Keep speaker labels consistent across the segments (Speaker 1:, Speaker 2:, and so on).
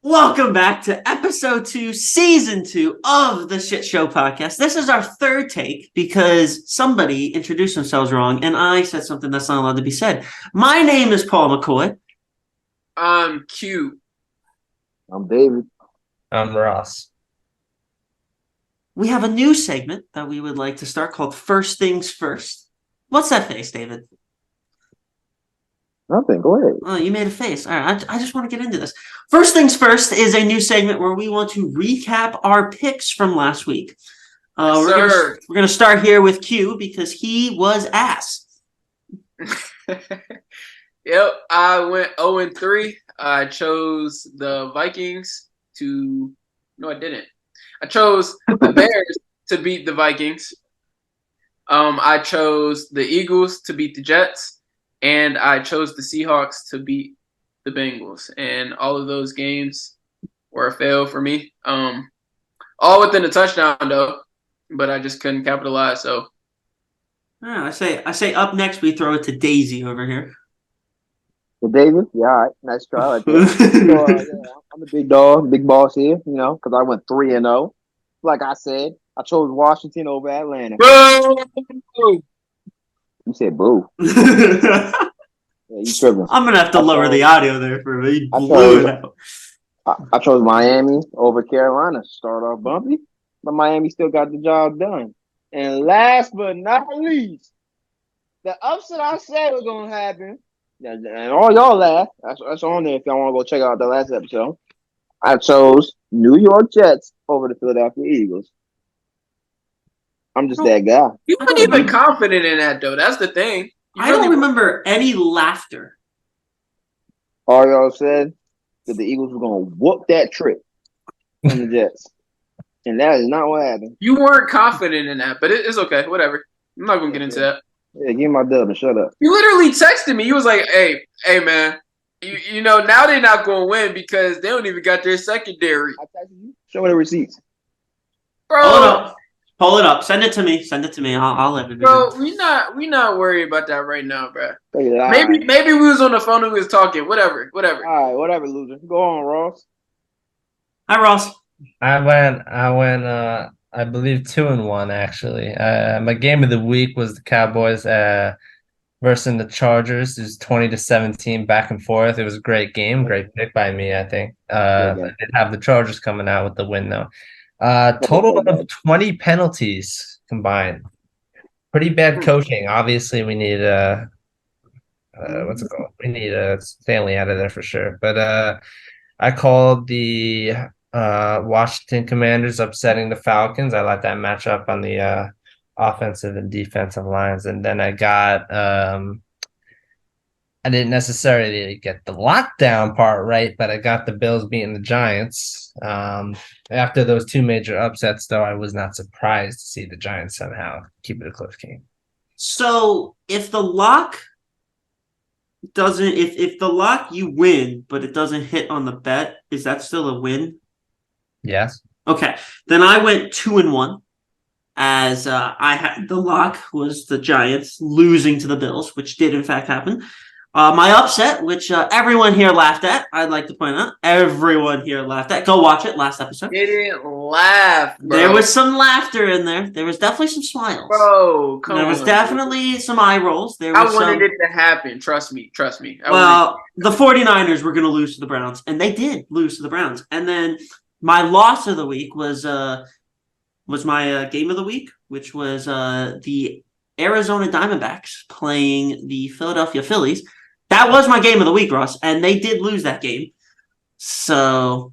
Speaker 1: Welcome back to episode 2, season 2 of the Shit Show podcast. This is our third take because somebody introduced themselves wrong and I said something that's not allowed to be said. My name is Paul McCoy.
Speaker 2: I'm Q.
Speaker 3: I'm David.
Speaker 4: I'm Ross.
Speaker 1: We have a new segment that we would like to start called First Things First. What's that face, David?
Speaker 3: Nothing. Go ahead.
Speaker 1: Oh, you made a face. All right, I just want to get into this. First Things First is a new segment where we want to recap our picks from last week. We're gonna start here with Q because he was ass.
Speaker 2: Yep, I went 0-3. I chose the Vikings to. No, I didn't. I chose the Bears to beat the Vikings. I chose the Eagles to beat the Jets, and I chose the Seahawks to beat the Bengals. And all of those games were a fail for me. All within a touchdown though, but I just couldn't capitalize. So
Speaker 1: I say up next we throw it to Daisy over here.
Speaker 3: Well, David, yeah, all right. Nice try. Like that. I'm the big dog, big boss here, because I went 3-0. Like I said, I chose Washington over Atlanta.
Speaker 2: boo!
Speaker 3: You said boo.
Speaker 1: I'm
Speaker 3: Yeah, you tripping.
Speaker 1: gonna have to lower the audio there for me.
Speaker 3: I chose Miami over Carolina. Start off bumpy, but Miami still got the job done. And last but not least, the upset I said was going to happen, and all y'all laugh. That's on there if y'all want to go check out the last episode. I chose New York Jets over the Philadelphia Eagles. I'm just that guy.
Speaker 2: You weren't even confident in that, though. That's the thing.
Speaker 1: I don't remember any laughter.
Speaker 3: All y'all said that the Eagles were going to whoop that trick on the Jets. And that is not what happened.
Speaker 2: You weren't confident in that, but it's okay. Whatever. I'm not going to get into that.
Speaker 3: Yeah, give me my dub and shut up.
Speaker 2: You literally texted me. You was like, hey, man, you know, now they're not going to win because they don't even got their secondary.
Speaker 3: I texted you. Show me the receipts.
Speaker 2: Bro.
Speaker 1: Pull it up. Send it to me. I'll let it.
Speaker 2: Bro, we not worried about that right now, bro.
Speaker 3: Maybe
Speaker 2: we was on the phone and we was talking. Whatever.
Speaker 3: All right, whatever, loser. Go on, Ross.
Speaker 1: Hi, Ross.
Speaker 4: I went. I believe 2-1 actually. My game of the week was the Cowboys versus the Chargers. It was 20-17 back and forth. It was a great game. Great pick by me, I think. I did have the Chargers coming out with the win though. Total of 20 penalties combined. Pretty bad coaching. Obviously, we need what's it called? We need Stanley out of there for sure. But I called the Washington Commanders upsetting the Falcons. I like that matchup on the offensive and defensive lines. And then I got I didn't necessarily get the lockdown part right, but I got the Bills beating the Giants. After those two major upsets, though, I was not surprised to see the Giants somehow keep it a close game.
Speaker 1: So if the lock doesn't, if the lock you win, but it doesn't hit on the bet, is that still a win?
Speaker 4: Yes.
Speaker 1: Okay. Then I went 2-1 as I had the lock was the Giants losing to the Bills, which did in fact happen. My upset, which everyone here laughed at, I'd like to point out, everyone here laughed at. Go watch it, last episode.
Speaker 2: They didn't laugh, bro.
Speaker 1: There was some laughter in there. There was definitely some smiles.
Speaker 2: Bro, come on.
Speaker 1: There was definitely some eye rolls.
Speaker 2: I wanted it to happen. Trust me.
Speaker 1: Well, the 49ers were going to lose to the Browns, and they did lose to the Browns. And then my loss of the week was my game of the week, which was the Arizona Diamondbacks playing the Philadelphia Phillies. That was my game of the week, Ross, and they did lose that game. So,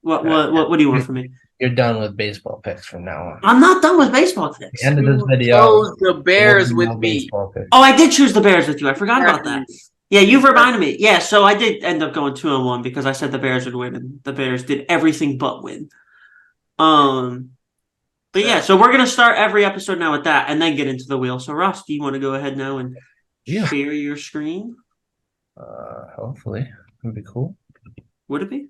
Speaker 1: what do you want from me?
Speaker 4: You're done with baseball picks from now on.
Speaker 1: I'm not done with baseball picks.
Speaker 4: The end of this video.
Speaker 2: Chose the Bears with me.
Speaker 1: Oh, I did choose the Bears with you. I forgot about that. Yeah, you've reminded me. Yeah, so I did end up going 2-1 because I said the Bears would win, and the Bears did everything but win. But yeah, so we're gonna start every episode now with that, and then get into the wheel. So Ross, do you want to go ahead now and share your screen?
Speaker 4: Hopefully, it'd be cool.
Speaker 1: Would it be?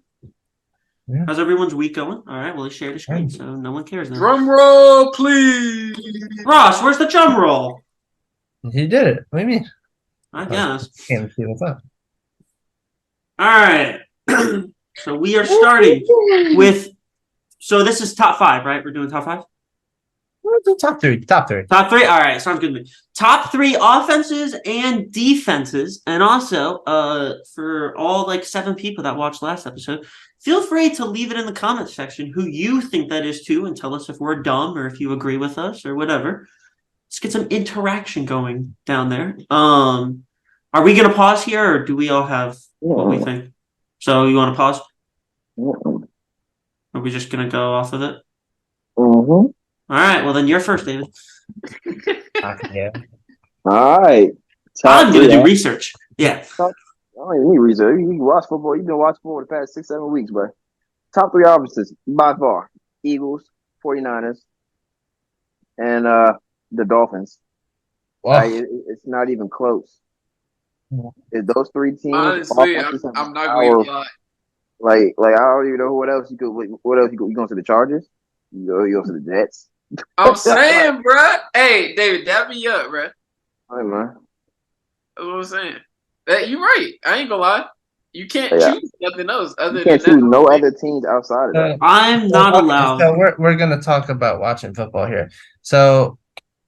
Speaker 4: Yeah.
Speaker 1: How's everyone's week going? All right, well, he shared the screen, so no one cares now.
Speaker 2: Drum roll, please.
Speaker 1: Ross, where's the drum roll?
Speaker 4: He did it. What do you mean?
Speaker 1: I guess.
Speaker 4: Can't see what's up.
Speaker 1: All right. So we are starting with. So this is top 5, right? We're doing top 5.
Speaker 4: Top three.
Speaker 1: Top 3. All right, sounds good to me. Top 3 offenses and defenses, and also for all like 7 people that watched last episode, feel free to leave it in the comments section who you think that is too, and tell us if we're dumb or if you agree with us or whatever. Let's get some interaction going down there. Are we gonna pause here, or do we all have what we think? So you want to pause?
Speaker 3: Mm-mm.
Speaker 1: Are we just gonna go off of it?
Speaker 3: Mm-hmm.
Speaker 1: All right. Well, then you're first, David.
Speaker 4: Yeah.
Speaker 3: All right.
Speaker 1: I'm gonna do
Speaker 3: three.
Speaker 1: research. Yeah.
Speaker 3: I don't even need research. You watch football. You've been watching football the past 6-7 weeks, but top 3 offenses by far: Eagles, 49ers, and the Dolphins.
Speaker 4: Well,
Speaker 3: Like, it's not even close. If those 3 teams,
Speaker 2: Honestly,
Speaker 3: offenses have
Speaker 2: I'm not
Speaker 3: power,
Speaker 2: going to lie.
Speaker 3: like I don't even know what else you could. What else you go? You going to the Chargers? You go to the Jets?
Speaker 2: I'm saying, bruh. Hey, David, dab me up, bruh.
Speaker 3: Hey man,
Speaker 2: That's what I'm saying. You're right. I ain't gonna lie. You can't
Speaker 3: Yeah.
Speaker 2: choose nothing else other
Speaker 3: you can't
Speaker 2: than
Speaker 3: choose
Speaker 2: that.
Speaker 3: no other teams outside of that.
Speaker 1: I'm not allowed.
Speaker 4: So we're gonna talk about watching football here. So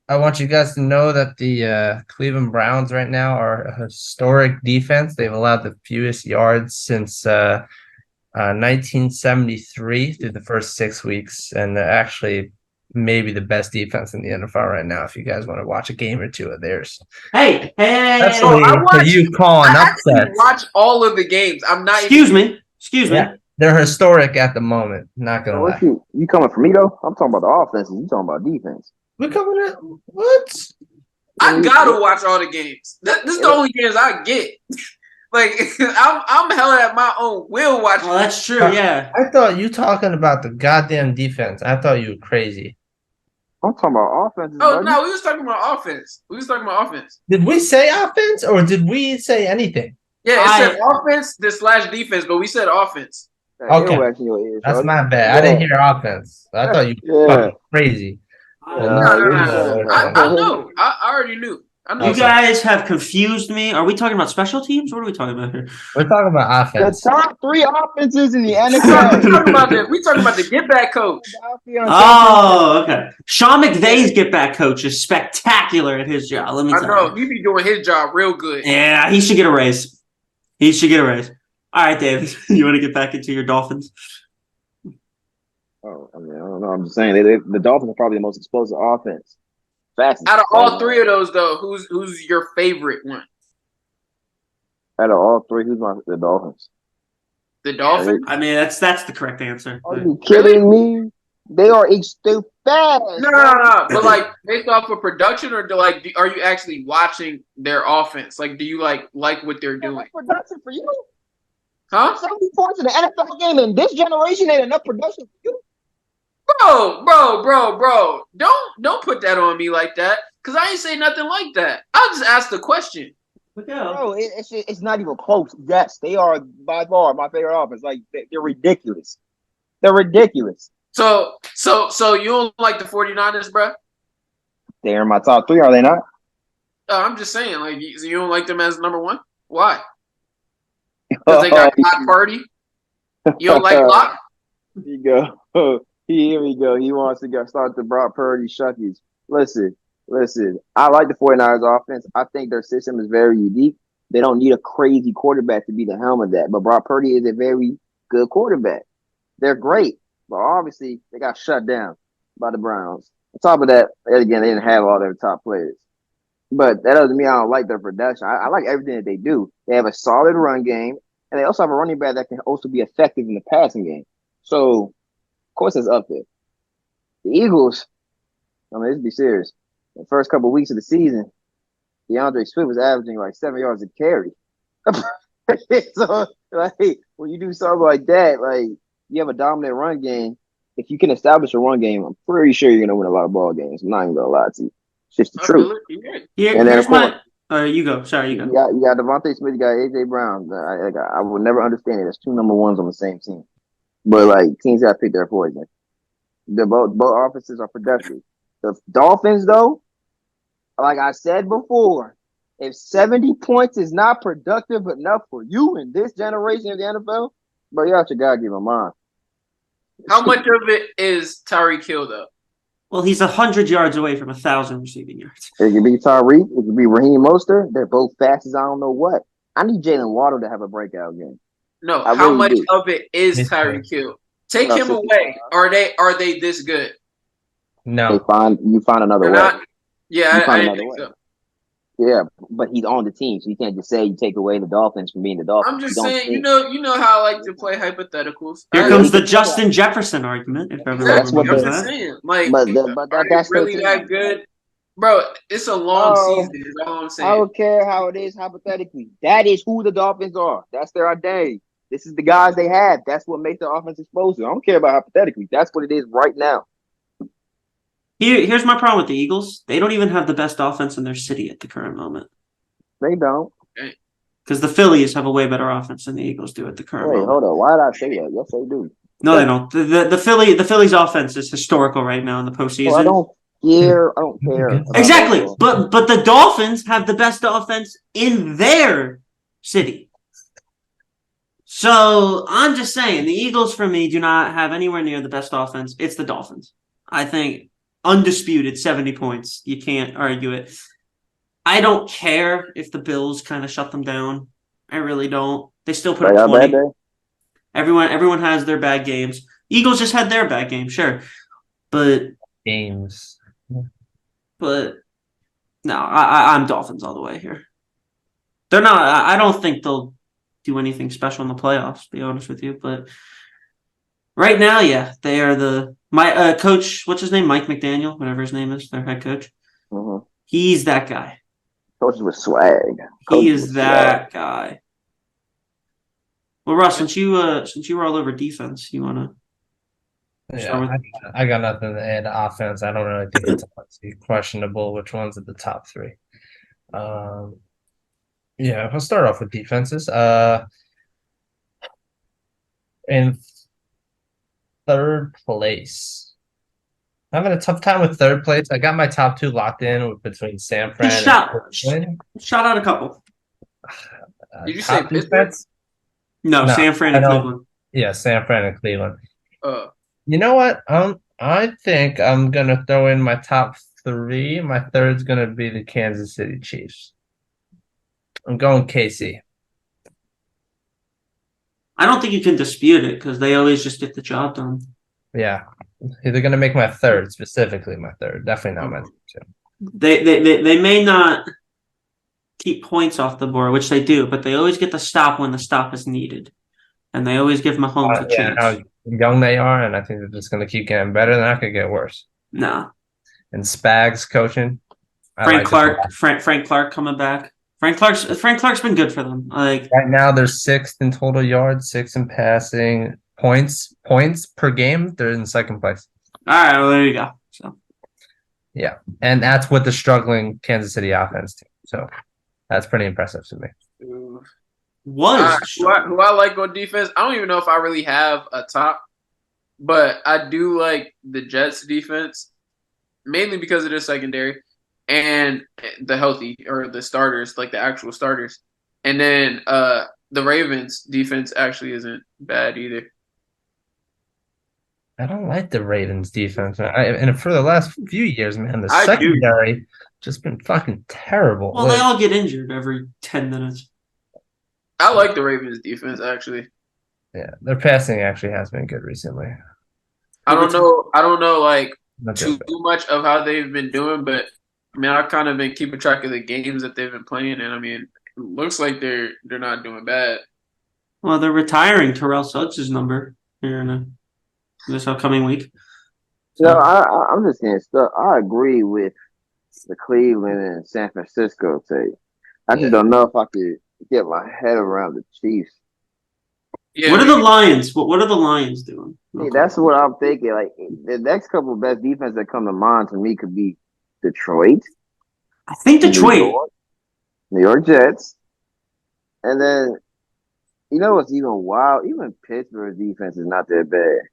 Speaker 4: I want you guys to know that the Cleveland Browns right now are a historic defense. They've allowed the fewest yards since 1973 through the first 6 weeks, and they're actually maybe the best defense in the NFL right now. If you guys want to watch a game or two of theirs,
Speaker 1: Hey,
Speaker 4: especially
Speaker 2: I
Speaker 4: for
Speaker 2: watch-
Speaker 4: you calling
Speaker 2: I actually
Speaker 4: upsets.
Speaker 2: watch all of the games. I'm not.
Speaker 1: excuse me.
Speaker 4: Yeah, they're historic at the moment. Not gonna
Speaker 3: What
Speaker 4: lie.
Speaker 3: you coming for me though? I'm talking about the offenses. You talking about defense?
Speaker 4: We're coming at what?
Speaker 2: I gotta watch all the games. This is the only games I get. Like I'm hella at my own will watching.
Speaker 1: Well, that's true. Yeah.
Speaker 4: I thought you talking about the goddamn defense. I thought you were crazy.
Speaker 3: I'm talking about offenses.
Speaker 2: Oh
Speaker 3: buddy.
Speaker 2: no, we was talking about offense.
Speaker 4: Did we say offense or did we say anything?
Speaker 2: Yeah, it said offense / defense, but we said offense.
Speaker 3: That
Speaker 4: Okay.
Speaker 3: earwax in your ear,
Speaker 4: That's
Speaker 3: shorty.
Speaker 4: my bad. I didn't hear offense. I thought you were
Speaker 3: Yeah.
Speaker 4: fucking crazy.
Speaker 2: No. I know. I already knew. I know.
Speaker 1: You guys have confused me. Are we talking about special teams? What are we talking about here?
Speaker 4: We're talking about
Speaker 3: The
Speaker 4: offense.
Speaker 3: top 3 offenses in the
Speaker 2: We
Speaker 3: NFL.
Speaker 2: talking about the get back coach.
Speaker 1: Oh, okay. Sean McVay's get back coach is spectacular at his job. Let me
Speaker 2: I
Speaker 1: tell
Speaker 2: know
Speaker 1: you.
Speaker 2: he be doing his job real good.
Speaker 1: Yeah, he should get a raise. All right, David. You want to get back into your Dolphins?
Speaker 3: Oh, I mean, I don't know. I'm just saying the Dolphins are probably the most explosive offense. Fastest.
Speaker 2: Out of all 3 of those, though, who's your favorite one?
Speaker 3: Out of all 3, the Dolphins?
Speaker 2: The Dolphins?
Speaker 1: I mean, that's the correct answer.
Speaker 3: Are you kidding me? They are too fast.
Speaker 2: No. But like based off of production, or are you actually watching their offense? Like, do you like what they're doing?
Speaker 3: Production for you?
Speaker 2: Huh?
Speaker 3: 70 points in the NFL game in this generation ain't enough production for you.
Speaker 2: Bro. Don't put that on me like that. Cause I ain't say nothing like that. I just asked the question.
Speaker 3: Bro, it's not even close. Yes, they are by far my favorite offense. Like they're ridiculous. They're ridiculous.
Speaker 2: So you don't like the 49ers, bro?
Speaker 3: They're in my top 3, are they not?
Speaker 2: I'm just saying, like, you don't like them as number 1? Why? Because they got Brock Purdy? You don't like Locke?
Speaker 3: Here you go. Here we go. He wants to start the Brock Purdy shuckies. Listen. I like the 49ers offense. I think their system is very unique. They don't need a crazy quarterback to be the helm of that. But Brock Purdy is a very good quarterback. They're great. But obviously, they got shut down by the Browns. On top of that, again, they didn't have all their top players. But that doesn't mean I don't like their production. I like everything that they do. They have a solid run game, and they also have a running back that can also be effective in the passing game. So, of course, it's up there. The Eagles, I mean, let's be serious. The first couple of weeks of the season, DeAndre Swift was averaging like 7 yards a carry. So, like, when you do something like that, like, you have a dominant run game. If you can establish a run game, I'm pretty sure you're going to win a lot of ball games. I'm not even going to lie to you. It's just the truth.
Speaker 1: Here's my. You go. Sorry, you go.
Speaker 3: You got Devontae Smith. You got AJ Brown. I will never understand it. There's 2 number 1s on the same team, but like teams got to pick their poison. Both offenses are productive. The Dolphins, though, like I said before, if 70 points is not productive enough for you in this generation of the NFL, But y'all should gotta give him mine.
Speaker 2: How much of it is Tyreek Hill though?
Speaker 1: Well, he's 100 yards away from 1,000 receiving yards.
Speaker 3: It could be Tyreek. It could be Raheem Mostert. They're both fast as I don't know what. I need Jalen Waddle to have a breakout game.
Speaker 2: No,
Speaker 3: I
Speaker 2: how
Speaker 3: really
Speaker 2: much
Speaker 3: do.
Speaker 2: of it is
Speaker 4: Me too.
Speaker 2: Tyreek Hill? Take
Speaker 3: About
Speaker 2: him
Speaker 3: 65.
Speaker 2: away. Are they this good?
Speaker 4: No.
Speaker 3: You find another
Speaker 2: They're
Speaker 3: way.
Speaker 2: not. Yeah,
Speaker 3: You
Speaker 2: I
Speaker 3: find
Speaker 2: didn't
Speaker 3: another
Speaker 2: think
Speaker 3: way.
Speaker 2: so.
Speaker 3: Yeah, but he's on the team, so you can't just say you take away the Dolphins from being the Dolphins.
Speaker 2: I'm just
Speaker 3: You don't
Speaker 2: saying,
Speaker 3: think.
Speaker 2: you know how I like to play hypotheticals.
Speaker 1: Here
Speaker 2: I-
Speaker 1: comes the
Speaker 3: Yeah.
Speaker 1: Justin Jefferson argument, if everyone
Speaker 3: That's what
Speaker 1: remembers
Speaker 2: I'm
Speaker 3: the-
Speaker 2: just
Speaker 1: that.
Speaker 2: saying, like,
Speaker 3: But
Speaker 2: are they
Speaker 3: that's
Speaker 2: really
Speaker 3: 13.
Speaker 2: that good, bro? It's a long
Speaker 3: Oh,
Speaker 2: season. Is all I'm
Speaker 3: I
Speaker 2: saying.
Speaker 3: don't care how it is hypothetically. That is who the Dolphins are. That's their identity. This is the guys they have. That's what makes the offense explosive. I don't care about hypothetically. That's what it is right now.
Speaker 1: Here's my problem with the Eagles. They don't even have the best offense in their city at the current moment.
Speaker 3: They don't.
Speaker 1: Because the Phillies have a way better offense than the Eagles do at the current
Speaker 3: Wait,
Speaker 1: moment.
Speaker 3: hold on. Why did I say that? Yes, they do.
Speaker 1: No, they don't. The Phillies offense is historical right now in the postseason.
Speaker 3: Well, I don't care. I don't care. about
Speaker 1: Exactly.
Speaker 3: baseball.
Speaker 1: But the Dolphins have the best offense in their city. So I'm just saying the Eagles for me do not have anywhere near the best offense. It's the Dolphins. I think undisputed 70 points. You can't argue it. I don't care if the Bills kind of shut them down. I really don't. They still put
Speaker 3: They
Speaker 1: up
Speaker 3: got a bad
Speaker 1: 20.
Speaker 3: day.
Speaker 1: Everyone has their bad games. Eagles just had their bad game, sure. But
Speaker 4: Games.
Speaker 1: no, I'm Dolphins all the way here. They're not. I don't think they'll do anything special in the playoffs. To be honest with you, but right now, yeah, they are my coach. What's his name? Mike McDaniel, whatever his name is, their head coach.
Speaker 3: Mm-hmm.
Speaker 1: He's that guy.
Speaker 3: Coaches with swag.
Speaker 1: He
Speaker 3: Coaches
Speaker 1: is
Speaker 3: with
Speaker 1: that guy. Well, Russ, since you were all over defense, you wanna
Speaker 4: Yeah,
Speaker 1: start with?
Speaker 4: I got nothing to add to offense. I don't really think it's questionable which one's at the top three. Yeah, I'll start off with defenses. In third place, I'm having a tough time with third place. I got my top two locked in between San Fran and Cleveland.
Speaker 1: Shot out a couple.
Speaker 2: Did you say
Speaker 4: Top
Speaker 2: Pittsburgh?
Speaker 4: defense?
Speaker 1: No,
Speaker 4: No,
Speaker 1: San Fran
Speaker 4: I
Speaker 1: and
Speaker 4: don't.
Speaker 1: Cleveland.
Speaker 4: Yeah, San Fran and Cleveland.
Speaker 2: You
Speaker 4: know what? I think I'm gonna throw in my top three. My third's gonna be the Kansas City Chiefs. I'm going KC.
Speaker 1: I don't think you can dispute it because they always just get the job done.
Speaker 4: Yeah, they're gonna make my third specifically. My third, definitely not my two.
Speaker 1: They may not keep points off the board, which they do, but they always get the stop when the stop is needed, and they always give Mahomes a chance.
Speaker 4: How young they are, and I think they're just gonna keep getting better. They're not gonna get worse.
Speaker 1: No,
Speaker 4: And Spags coaching.
Speaker 1: Frank Clark coming back. Frank Clark's been good for them. Like
Speaker 4: Right now, they're sixth in total yards, sixth in passing points per game. They're in second place.
Speaker 1: all right, well, there you go. So
Speaker 4: Yeah, and that's with the struggling Kansas City offense team. So that's pretty impressive to me.
Speaker 2: who
Speaker 1: was
Speaker 2: I like on defense? I don't even know if I really have a top, but I do like the Jets defense, mainly because of their secondary and the healthy or the starters, like the actual starters. And then the Ravens defense actually isn't bad either.
Speaker 4: I don't like the Ravens defense, and for the last few years, man, the
Speaker 2: I do.
Speaker 4: secondary just been fucking terrible.
Speaker 1: well, they all get injured every 10 minutes.
Speaker 2: I like the Ravens defense actually.
Speaker 4: Yeah, their passing actually has been good recently.
Speaker 2: I don't know like
Speaker 4: Not
Speaker 2: too
Speaker 4: just bad.
Speaker 2: much of how they've been doing, but I mean I've kind of been keeping track of the games that they've been playing, and I mean it looks like they're not doing bad.
Speaker 1: Well, they're retiring Terrell Suggs' number here in this upcoming week.
Speaker 3: No, I'm just saying stuff. I agree with the Cleveland and San Francisco take. I just don't know if I could get my head around the Chiefs.
Speaker 2: Yeah,
Speaker 1: What are the Lions? What are the Lions doing?
Speaker 3: See, that's what I'm thinking. Like the next couple of best defense that come to mind to me could be Detroit,
Speaker 1: I think Detroit.
Speaker 3: New York Jets, and then you know what's even wild? Even Pittsburgh's defense is not that bad.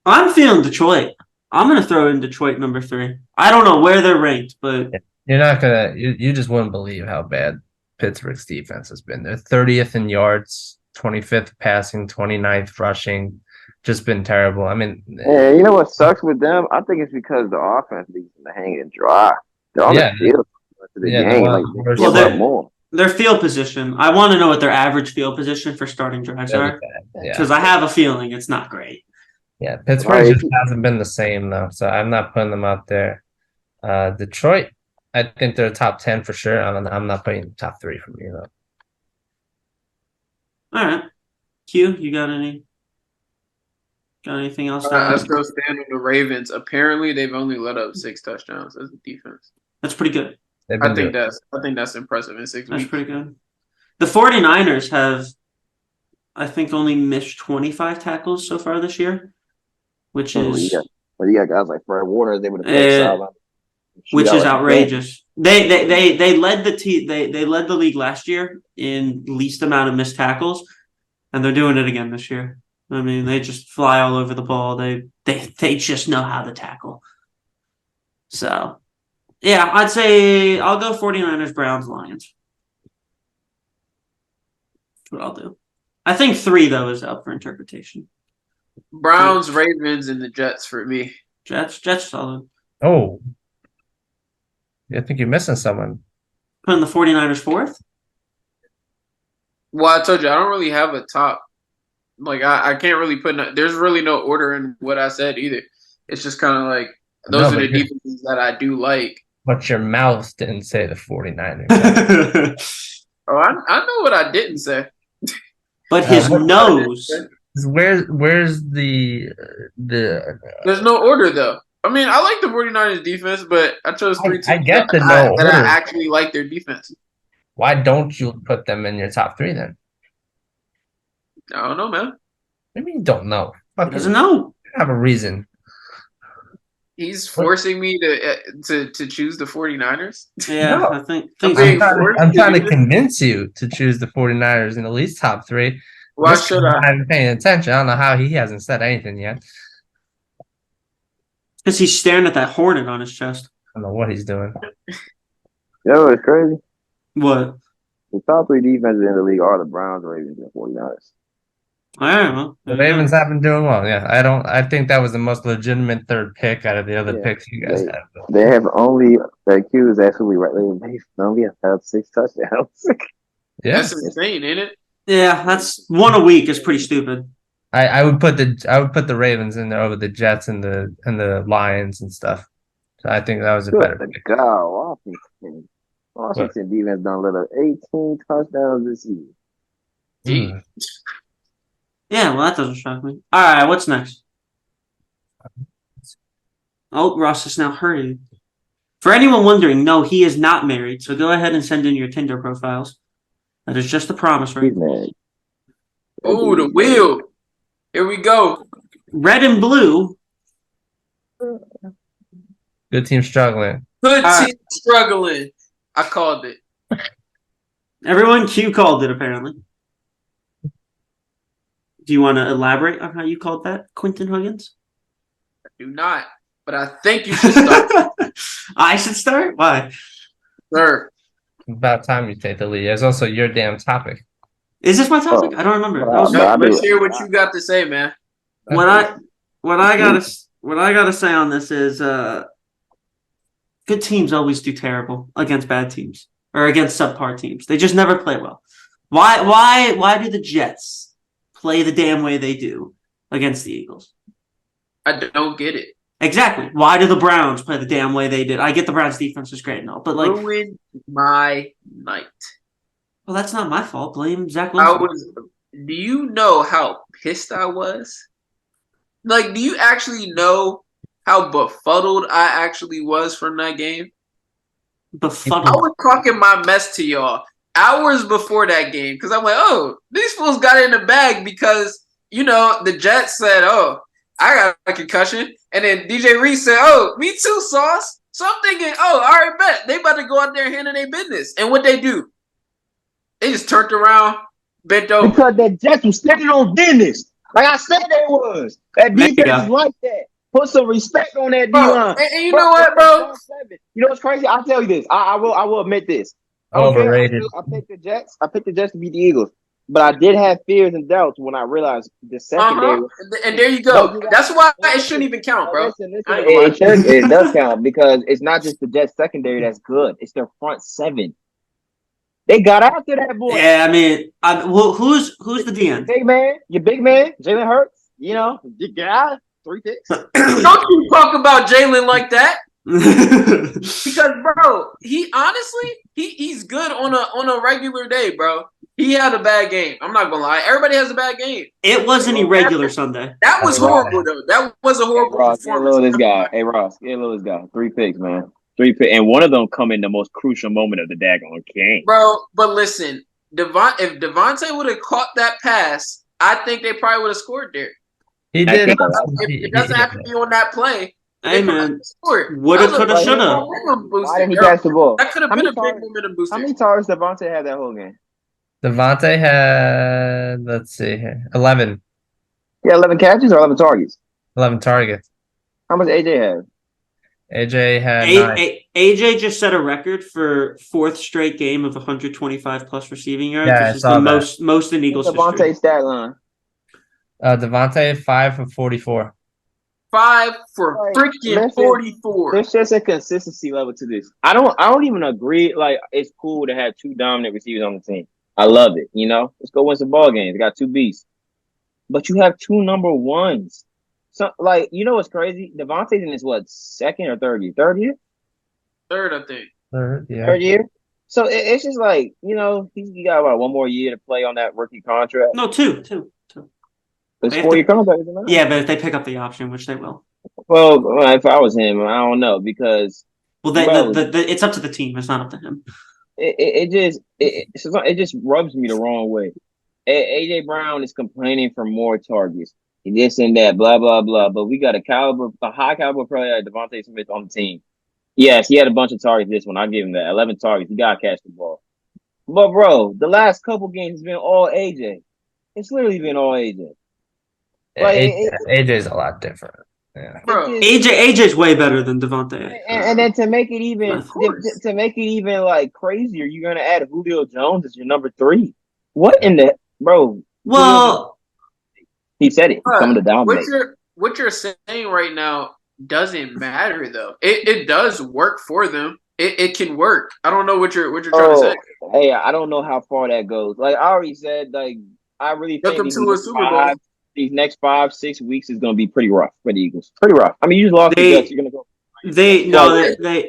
Speaker 1: I'm feeling Detroit. I'm gonna throw in Detroit number 3. I don't know where they're ranked, but
Speaker 4: You're not gonna. You just wouldn't believe how bad Pittsburgh's defense has been. They're 30th in yards, 25th passing, 29th rushing. Just been terrible. I mean,
Speaker 3: Yeah, you know what sucks with them? I think it's because the offense leaves them to hang and dry. They're on
Speaker 4: Yeah.
Speaker 3: the field for the
Speaker 4: Yeah,
Speaker 3: game.
Speaker 4: they're
Speaker 3: Like,
Speaker 4: worse.
Speaker 3: they give
Speaker 1: Well,
Speaker 3: up more.
Speaker 1: Their field position. I want to know what their average field position for starting drives
Speaker 4: really
Speaker 1: are,
Speaker 4: bad. Yeah.
Speaker 1: because I have a feeling it's not great.
Speaker 4: Yeah, Pittsburgh
Speaker 3: Right.
Speaker 4: just hasn't been the same though, so I'm not putting them out there. Detroit, I think they're top 10 for sure. I'm not putting top 3 for me though.
Speaker 1: All right, Q, you got anything else? to
Speaker 2: I
Speaker 1: add?
Speaker 2: still stand on the Ravens. Apparently, they've only let up 6 touchdowns as a defense.
Speaker 1: That's pretty good.
Speaker 4: They've been doing
Speaker 2: I think that's impressive in 6
Speaker 1: That's
Speaker 2: weeks.
Speaker 1: pretty good. The 49ers have, I think, only missed 25 tackles so far this year, which
Speaker 3: Oh,
Speaker 1: is
Speaker 3: But you got guys like Fred Warner is able to
Speaker 1: Yeah.
Speaker 3: play sideline.
Speaker 1: which
Speaker 3: Shoot
Speaker 1: is
Speaker 3: out like
Speaker 1: outrageous. They led they led the league last year in least amount of missed tackles, and they're doing it again this year. I mean, they just fly all over the ball. They just know how to tackle. So, yeah, I'd say I'll go 49ers, Browns, Lions. That's what I'll do. I think 3 though is up for interpretation.
Speaker 2: Browns, Ravens, and the Jets for me.
Speaker 1: Jets solid.
Speaker 4: Oh, I think you're missing someone.
Speaker 1: Putting the 49ers 4th.
Speaker 2: Well, I told you I don't really have a top. Like I can't really there's really no order in what I said either. It's just kind of like those
Speaker 4: No,
Speaker 2: are the
Speaker 4: but
Speaker 2: defenses that I do like.
Speaker 4: But your mouth didn't say the 49ers.
Speaker 2: Oh, I know what I didn't say.
Speaker 1: But his
Speaker 4: what-
Speaker 1: nose.
Speaker 4: Where's the
Speaker 2: There's no order though. I mean, I like the 49ers defense, but I chose 3 teams
Speaker 4: I get the
Speaker 2: that
Speaker 4: no
Speaker 2: I
Speaker 4: order.
Speaker 2: actually like their defense.
Speaker 4: Why don't you put them in your top 3 then?
Speaker 2: I don't know, man.
Speaker 4: Maybe you don't know.
Speaker 1: He doesn't know.
Speaker 4: Have a reason.
Speaker 2: He's forcing me to choose the 49ers.
Speaker 1: Yeah,
Speaker 4: No.
Speaker 1: I think
Speaker 2: I'm
Speaker 4: I'm trying to convince you to choose the 49ers in at least top 3.
Speaker 2: Why
Speaker 4: This
Speaker 2: should
Speaker 4: guy's
Speaker 2: I?
Speaker 4: not even paying attention. I don't know how he hasn't said anything yet.
Speaker 1: because he's staring at that hornet on his chest.
Speaker 4: I don't know what he's doing.
Speaker 3: Yo, it's crazy.
Speaker 1: What?
Speaker 3: The top 3 defenses in the league are the Browns, Ravens, and 49ers.
Speaker 1: I don't know.
Speaker 4: The Ravens have been doing well. Yeah, I think that was the most legitimate 3rd pick out of the other
Speaker 3: Yeah,
Speaker 4: picks you guys had.
Speaker 3: They have only that Q is absolutely right. They only have had 6 touchdowns.
Speaker 4: Yeah,
Speaker 2: That's insane, ain't it?
Speaker 1: Yeah, that's 1 a week is pretty stupid.
Speaker 4: I would put the Ravens in there over the Jets and the Lions and stuff. So I think that was a better
Speaker 3: Good
Speaker 4: pick.
Speaker 3: God, Washington defense done let up 18 touchdowns this season.
Speaker 4: Hmm.
Speaker 1: Yeah, well, that doesn't shock me. All right, what's next? Oh, Ross is now hurting. For anyone wondering, no, he is not married. So go ahead and send in your Tinder profiles. That is just a promise, right?
Speaker 3: He's mad.
Speaker 2: Oh, the wheel. Here we go.
Speaker 1: Red and blue.
Speaker 4: Good team struggling.
Speaker 2: Good team struggling. I called it.
Speaker 1: Everyone, Q called it, apparently. Do you want to elaborate on how you called that, Quentin Huggins?
Speaker 2: I do not, but I think you should start,
Speaker 1: I should start? Why?
Speaker 2: sir.
Speaker 4: About time you take the lead. It's also your damn topic.
Speaker 1: Is this my topic? I don't remember. That was-
Speaker 3: No, I
Speaker 2: Let's
Speaker 3: do.
Speaker 2: hear what you got to say, man.
Speaker 1: what I gotta say on this is good teams always do terrible against bad teams or against subpar teams. They just never play well. Why do the Jets play the damn way they do against the Eagles?
Speaker 2: I don't get it.
Speaker 1: Exactly. Why do the Browns play the damn way they did? I get the Browns defense is great and all, but like,
Speaker 2: Ruined my night.
Speaker 1: well, that's not my fault. Blame Zach
Speaker 2: I
Speaker 1: Wilson.
Speaker 2: was. Do you know how pissed I was? Like, do you actually know how befuddled I actually was from that game? I
Speaker 1: Befuddled.
Speaker 2: was talking my mess to y'all hours before that game because I'm like, oh, these fools got it in the bag because, you know, the Jets said, oh, I got a concussion. And then DJ Reese said, oh, me too, Sauce. So I'm thinking, oh, all right, bet. They about to go out there and handle their business. And what they do? They just turned around, bent over.
Speaker 3: Because the Jets was standing on business. Like I said they was. That
Speaker 1: There you
Speaker 3: defense
Speaker 1: go.
Speaker 3: is like that. Put some respect on that D
Speaker 2: Bro,
Speaker 3: line.
Speaker 2: and you know what, bro?
Speaker 3: You know what's crazy? I'll tell you this. I will admit this. I don't care.
Speaker 4: Overrated.
Speaker 3: I picked the Jets. I picked the Jets to beat the Eagles. But I did have fears and doubts when I realized the secondary.
Speaker 2: And there you go. That's why it shouldn't even count, bro.
Speaker 3: Listen, it does count because it's not just the Jets secondary that's good. It's their front seven. They got after that boy.
Speaker 1: Yeah, I mean, who's the DN?
Speaker 3: Big man, your big man, Jalen Hurts. You know, you got 3 picks.
Speaker 2: Don't you talk about Jalen like that. Because bro, he's good on a regular day, bro. He had a bad game. I'm not gonna lie. Everybody has a bad game.
Speaker 1: It was an irregular Sunday.
Speaker 2: That was horrible though. That was a horrible
Speaker 3: Ross, get a
Speaker 2: performance.
Speaker 3: little of this guy. Hey Ross, get a little of this guy. 3 picks, man. 3 picks, and one of them come in the most crucial moment of the daggone game.
Speaker 2: Bro, but listen, if Devontae would have caught that pass, I think they probably would have scored there.
Speaker 4: He did.
Speaker 2: It doesn't have to be on that play.
Speaker 1: Hey man,
Speaker 2: Scored.
Speaker 1: woulda, coulda, shoulda.
Speaker 3: Why didn't he catch the ball?
Speaker 2: That could have
Speaker 3: How
Speaker 2: been a
Speaker 3: many
Speaker 2: big momentum booster.
Speaker 3: How many targets Devontae had that whole game?
Speaker 4: Devontae had, let's see here, 11
Speaker 3: Yeah, 11 catches or 11 targets.
Speaker 4: 11 targets.
Speaker 3: How much AJ had?
Speaker 4: AJ had 9.
Speaker 1: AJ just set a record for 4th straight game of 125 plus receiving yards,
Speaker 4: Yeah, I
Speaker 1: which is
Speaker 4: saw
Speaker 1: the
Speaker 4: that.
Speaker 1: most in Eagles
Speaker 3: Devontae
Speaker 1: history.
Speaker 3: stat line.
Speaker 4: Devontae 5 for 44.
Speaker 2: 5 for
Speaker 3: Right.
Speaker 2: freaking
Speaker 3: Listen,
Speaker 2: 44.
Speaker 3: There's just a consistency level to this. I don't even agree. Like, it's cool to have 2 dominant receivers on the team. I love it. You know, let's go win some ball games. Got 2 beasts, but you have 2 number ones. So, like, you know what's crazy? Devontae's in his what, 2nd or 3rd year? 3rd year?
Speaker 2: Third, I think.
Speaker 4: Yeah.
Speaker 3: 3rd year. So it's just like, you know, he got about 1 more year to play on that rookie contract.
Speaker 1: No, two.
Speaker 3: It's
Speaker 1: They have
Speaker 3: 4-year contract, isn't it?
Speaker 1: Yeah, but if they pick up the option, which they will.
Speaker 3: Well, if I was him, I don't know because
Speaker 1: Well,
Speaker 3: Bro.
Speaker 1: it's up to the team. It's not up to him.
Speaker 3: it just rubs me the wrong way. AJ Brown is complaining for more targets, this and that, blah blah blah. But we got a high caliber player like Devontae Smith on the team. Yes, he had a bunch of targets. This one, I give him that. 11 targets. He gotta catch the ball. But bro, the last couple games has been all AJ. It's literally been all AJ. Like,
Speaker 4: AJ's a lot different. Yeah.
Speaker 2: Bro,
Speaker 1: AJ's way better than Devontae.
Speaker 3: And then to make it even
Speaker 1: Of course.
Speaker 3: like crazier, you're gonna add Julio Jones as your number 3. What in the bro?
Speaker 1: Well,
Speaker 3: He said it. He's coming to dominate.
Speaker 2: what you're saying right now doesn't matter though. It does work for them. It can work. I don't know what you're trying to say.
Speaker 3: Hey, I don't know how far that goes. Like I already said, like I really think
Speaker 2: Welcome to a Super Bowl.
Speaker 3: these next 5-6 weeks is going to be pretty rough for the Eagles. Pretty rough. I mean, you just lost the Jets. You're going to go.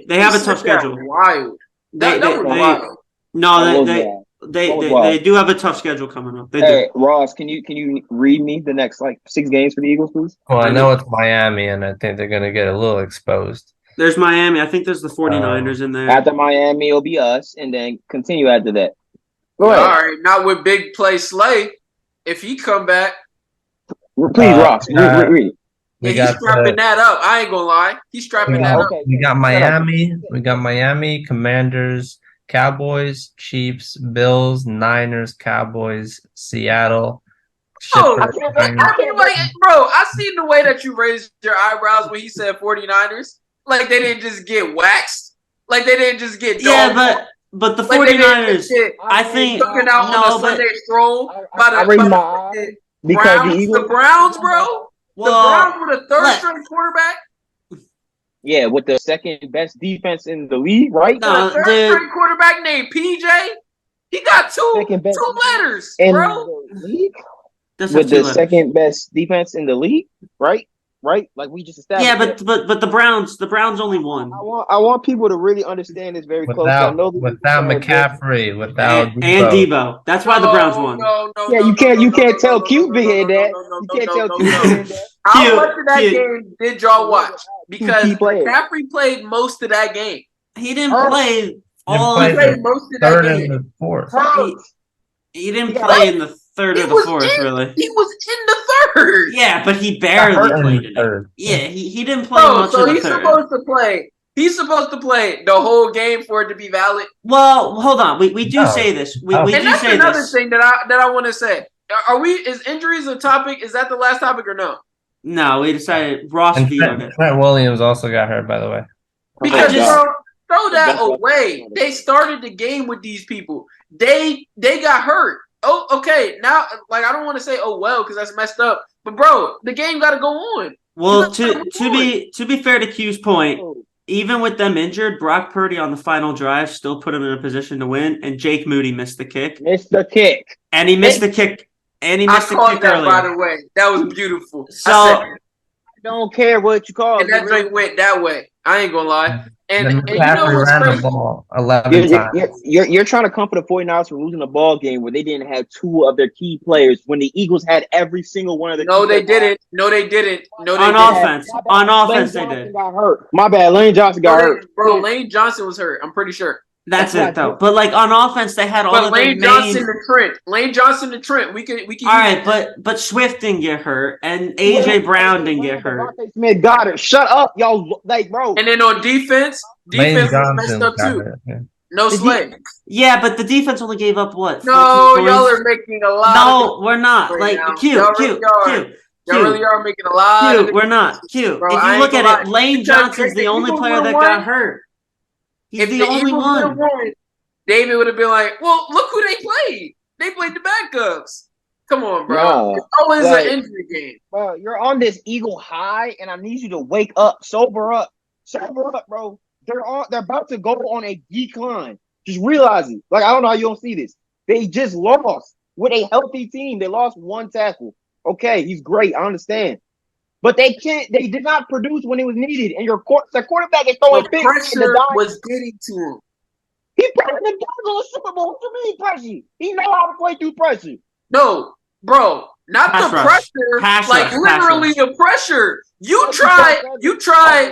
Speaker 1: they have a tough schedule.
Speaker 2: Wild.
Speaker 1: They
Speaker 2: was wild.
Speaker 1: No,
Speaker 3: That
Speaker 1: they do have a tough schedule coming up. They do.
Speaker 3: Hey, Ross, can you read me the next like 6 games for the Eagles, please?
Speaker 4: Well, I know it's Miami, and I think they're going to get a little exposed.
Speaker 1: There's Miami. I think there's the 49ers in there.
Speaker 3: After Miami, it'll be us, and then continue after that. Go
Speaker 2: All
Speaker 3: ahead.
Speaker 2: right, not with big play Slay. If he come back,
Speaker 3: Please, Ross, read it.
Speaker 4: We
Speaker 2: he's
Speaker 4: got
Speaker 2: strapping that up. I ain't gonna lie. He's strapping that up.
Speaker 4: we got Miami. We got Miami, Commanders, Cowboys, Chiefs, Bills, Niners, Cowboys, Seattle.
Speaker 2: Oh,
Speaker 4: Shippers,
Speaker 2: bro, I seen the way that you raised your eyebrows when he said 49ers. Like they didn't just get waxed. Like they didn't just get
Speaker 1: Yeah, but the
Speaker 2: like they didn't
Speaker 1: 49ers,
Speaker 2: just get
Speaker 1: I think
Speaker 2: taken out
Speaker 1: no,
Speaker 2: on a
Speaker 1: but
Speaker 2: Sunday stroll by
Speaker 3: I
Speaker 2: the,
Speaker 3: raise
Speaker 2: by
Speaker 3: my
Speaker 2: the
Speaker 3: eye
Speaker 2: fucking
Speaker 3: because
Speaker 2: Browns.
Speaker 3: the Eagles,
Speaker 2: The Browns, bro.
Speaker 1: well,
Speaker 2: The Browns with a third
Speaker 1: let-
Speaker 2: string quarterback.
Speaker 3: yeah, with the second best defense in the league, right?
Speaker 1: No,
Speaker 2: A third
Speaker 1: dude.
Speaker 2: string quarterback named PJ. He got
Speaker 3: Second best
Speaker 2: two letters,
Speaker 3: in
Speaker 2: bro.
Speaker 3: the league.
Speaker 1: That's
Speaker 3: With the
Speaker 1: two letters.
Speaker 3: second best defense in the league, right? Right? Like we just established.
Speaker 1: Yeah,
Speaker 3: that.
Speaker 1: but the Browns only won.
Speaker 3: I want people to really understand this very close. I know
Speaker 4: without McCaffrey, without
Speaker 1: And Debo. That's why the Browns won.
Speaker 3: Yeah, you can't tell Q big head that. You can't tell Q big head that.
Speaker 2: How
Speaker 1: Cute,
Speaker 2: much of that
Speaker 1: cute.
Speaker 2: game did y'all watch? Because
Speaker 3: key players.
Speaker 2: McCaffrey played most of that game.
Speaker 1: He didn't
Speaker 3: Oh.
Speaker 1: play all.
Speaker 4: He
Speaker 2: He
Speaker 4: played
Speaker 2: played most of that
Speaker 4: third and
Speaker 2: game.
Speaker 4: the fourth.
Speaker 1: He didn't
Speaker 3: Yeah.
Speaker 1: play in the third
Speaker 2: He
Speaker 1: or the
Speaker 2: was
Speaker 1: fourth,
Speaker 2: in-
Speaker 1: really.
Speaker 2: He was in the third.
Speaker 1: Yeah, but he
Speaker 4: Got
Speaker 1: barely
Speaker 4: hurt in
Speaker 1: played
Speaker 4: the
Speaker 1: in it.
Speaker 4: third.
Speaker 1: Yeah, he didn't play
Speaker 2: Bro,
Speaker 1: much
Speaker 2: so
Speaker 1: of the
Speaker 2: he's
Speaker 1: third.
Speaker 2: supposed to play. He's supposed to play the whole game for it to be valid.
Speaker 1: Well, hold on. We do
Speaker 4: No.
Speaker 1: say this. We
Speaker 4: Oh.
Speaker 1: do
Speaker 2: And that's
Speaker 1: say
Speaker 2: another
Speaker 1: this.
Speaker 2: thing that I want to say. Are we? Is injuries a topic? Is that the last topic or no?
Speaker 1: No, we decided Ross
Speaker 4: And
Speaker 1: vetoed it.
Speaker 4: Trent Williams also got hurt, by the way.
Speaker 2: Because
Speaker 1: just-
Speaker 2: bro, throw that away. They started the game with these people. They got hurt. Oh, okay. Now, like, I don't want to say, oh well, because that's messed up. But bro, the game got to go on.
Speaker 1: Well, to be fair to Q's point, even with them injured, Brock Purdy on the final drive still put him in a position to win, and Jake Moody missed the kick. And he missed the kick. And he missed the kick earlier.
Speaker 2: By the way, that was beautiful.
Speaker 1: So
Speaker 3: I don't care what you call it.
Speaker 2: And that drink went that way. I ain't gonna lie. And you know
Speaker 4: McCaffrey
Speaker 2: what's
Speaker 4: ran
Speaker 2: crazy?
Speaker 4: the ball 11 times.
Speaker 3: You're trying to comfort the 49ers for losing a ball game where they didn't have two of their key players when the Eagles had every single one of their
Speaker 2: No,
Speaker 3: key
Speaker 2: they
Speaker 3: players.
Speaker 2: didn't. No, they didn't. No, they
Speaker 1: on
Speaker 2: didn't.
Speaker 1: offense. On offense, they
Speaker 3: Lane Johnson
Speaker 1: did.
Speaker 3: got hurt. My bad. Lane Johnson got hurt.
Speaker 2: Bro, Lane Johnson was hurt. I'm pretty sure.
Speaker 1: That's it, though. But, like, on offense, they had all
Speaker 2: But
Speaker 1: of their
Speaker 2: Lane
Speaker 1: main...
Speaker 2: Johnson and Trent. Lane Johnson and Trent. We can
Speaker 1: All right, but Swift didn't get hurt, and A.J. Brown didn't get hurt.
Speaker 3: Devontae Smith got it. Shut up, y'all. Like, bro.
Speaker 2: And then on defense
Speaker 4: Lane
Speaker 2: was messed
Speaker 4: Johnson
Speaker 2: up
Speaker 4: got
Speaker 2: too.
Speaker 4: it. Yeah.
Speaker 2: No Slay.
Speaker 1: Yeah, but the defense only gave up, what,
Speaker 2: No,
Speaker 1: 14
Speaker 2: y'all
Speaker 1: points?
Speaker 2: are making a lot.
Speaker 1: No, we're not.
Speaker 2: right
Speaker 1: Like,
Speaker 2: now.
Speaker 1: Q,
Speaker 2: Y'all
Speaker 1: Q,
Speaker 2: really are.
Speaker 1: Q,
Speaker 2: Y'all really are making a lot.
Speaker 1: Q, we're not. Q,
Speaker 2: Bro,
Speaker 1: if
Speaker 2: I
Speaker 1: you
Speaker 2: ain't
Speaker 1: look at
Speaker 2: gonna
Speaker 1: it,
Speaker 2: lie.
Speaker 1: Lane
Speaker 2: Because
Speaker 1: Johnson's the
Speaker 2: if
Speaker 1: only
Speaker 2: Eagles
Speaker 1: player that
Speaker 2: would've
Speaker 1: got
Speaker 2: won-
Speaker 1: hurt. He's
Speaker 2: If
Speaker 1: the
Speaker 2: the
Speaker 1: only
Speaker 2: Eagles
Speaker 1: one.
Speaker 2: would've won, David would have been like, "Well, look who they played. They played the backups. Come on, bro.
Speaker 3: Nah,
Speaker 2: it's always
Speaker 3: like-
Speaker 2: an injury game.
Speaker 3: Bro, you're on this Eagle high, and I need you to wake up, sober up, bro. They're about to go on a decline. Just realize it. Like, I don't know how you don't see this. They just lost with a healthy team. They lost one tackle. Okay, he's great. I understand, but they did not produce when it was needed. And their quarterback is throwing
Speaker 2: The
Speaker 3: picks.
Speaker 2: pressure was getting to him.
Speaker 3: He played the guys on the Super Bowl. What you mean pressure? He know how to play through pressure.
Speaker 2: No, bro, not
Speaker 1: Pass
Speaker 2: the
Speaker 1: rush.
Speaker 2: pressure.
Speaker 1: Pass
Speaker 2: like
Speaker 1: rush, pass
Speaker 2: literally
Speaker 1: rush.
Speaker 2: the pressure. You
Speaker 3: That's
Speaker 2: try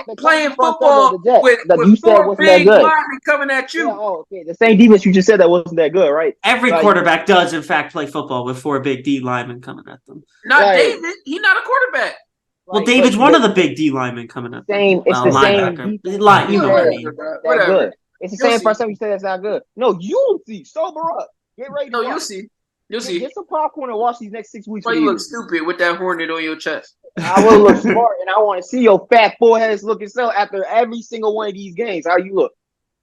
Speaker 3: the
Speaker 2: playing
Speaker 3: defense of
Speaker 2: football
Speaker 3: the Jets
Speaker 2: with
Speaker 3: that you said
Speaker 2: four
Speaker 3: wasn't that
Speaker 2: big
Speaker 3: good.
Speaker 2: linemen coming at you.
Speaker 3: Yeah, okay. The same defense you just said that wasn't that good, right?
Speaker 1: Every
Speaker 3: Like-
Speaker 1: quarterback does, in fact, play football with four big D linemen coming at them.
Speaker 2: Not
Speaker 3: Right.
Speaker 2: David. He's not a quarterback.
Speaker 1: Well,
Speaker 3: Like,
Speaker 1: David's
Speaker 3: but-
Speaker 1: one of the big D linemen coming at them.
Speaker 3: Same. It's
Speaker 1: Well,
Speaker 3: the same.
Speaker 1: linebacker.
Speaker 3: defense
Speaker 1: You know what I mean.
Speaker 3: that
Speaker 2: Whatever.
Speaker 3: good. It's the
Speaker 2: You'll
Speaker 3: same
Speaker 2: see.
Speaker 3: person you said that's not good. No, you'll see. Sober up. Get ready to
Speaker 2: No,
Speaker 3: watch.
Speaker 2: you'll see. You'll see.
Speaker 3: Get some popcorn and watch these next 6 weeks.
Speaker 2: Why
Speaker 3: for
Speaker 2: you
Speaker 3: the
Speaker 2: look stupid with that hornet on your chest?
Speaker 3: I will look smart, and I want to see your fat foreheads looking so after every single one of these games. How you look?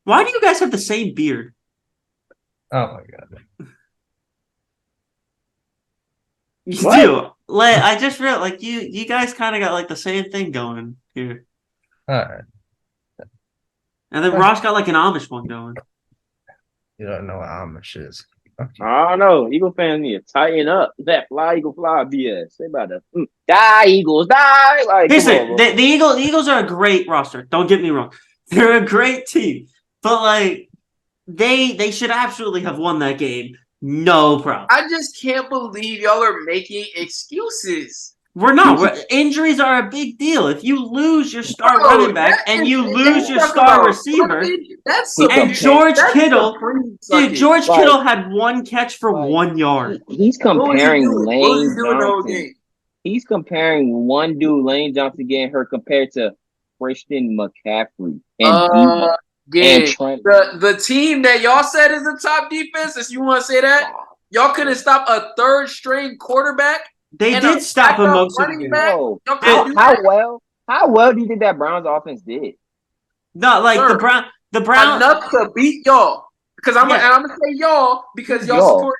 Speaker 1: Why do you guys have the same beard?
Speaker 4: Oh my god.
Speaker 1: You
Speaker 3: What?
Speaker 1: do. Like, I just realized, like, you guys kind of got, like, the same thing going here.
Speaker 4: All right.
Speaker 1: And then Ross got, like, an Amish one going.
Speaker 4: You don't know what Amish is.
Speaker 3: I don't know. Eagle fans need to tighten up. That fly Eagle fly BS. They about to die Eagles die. Like, come on,
Speaker 1: Listen,
Speaker 3: bro.
Speaker 1: the Eagles are a great roster. Don't get me wrong. They're a great team. But, like, they should absolutely have won that game. No problem.
Speaker 2: I just can't believe y'all are making excuses.
Speaker 1: We're not. Injuries are a big deal. If you lose your star
Speaker 2: Bro,
Speaker 1: running back
Speaker 2: that
Speaker 1: and
Speaker 2: is-
Speaker 1: you
Speaker 2: that's
Speaker 1: lose your
Speaker 2: talking
Speaker 1: star
Speaker 2: about
Speaker 1: receiver,
Speaker 2: That's
Speaker 3: And
Speaker 1: George Kittle-
Speaker 2: Dude,
Speaker 1: dude, George
Speaker 3: Like-
Speaker 1: Kittle had one catch for
Speaker 3: Like-
Speaker 1: 1 yard.
Speaker 3: He's comparing
Speaker 2: What was
Speaker 3: Lane
Speaker 2: he doing the whole
Speaker 3: Johnson.
Speaker 2: game?
Speaker 3: He's comparing one dude, Lane Johnson, getting hurt compared to Christian McCaffrey and
Speaker 2: Yeah.
Speaker 3: Trent.
Speaker 2: The team that y'all said is the top defense, if you want to say that, y'all couldn't stop a third string quarterback.
Speaker 1: They
Speaker 2: And
Speaker 1: did
Speaker 2: a
Speaker 1: stop him
Speaker 2: backup
Speaker 1: most of the
Speaker 2: running
Speaker 1: game.
Speaker 2: back?
Speaker 3: Bro,
Speaker 2: Y'all couldn't do
Speaker 3: how
Speaker 2: that?
Speaker 3: well do you think that Browns offense did?
Speaker 1: No, like
Speaker 2: Sir,
Speaker 1: the Browns.
Speaker 2: Enough to beat y'all. Because I'm
Speaker 1: Yeah.
Speaker 2: gonna say y'all because y'all
Speaker 3: Y'all.
Speaker 2: support.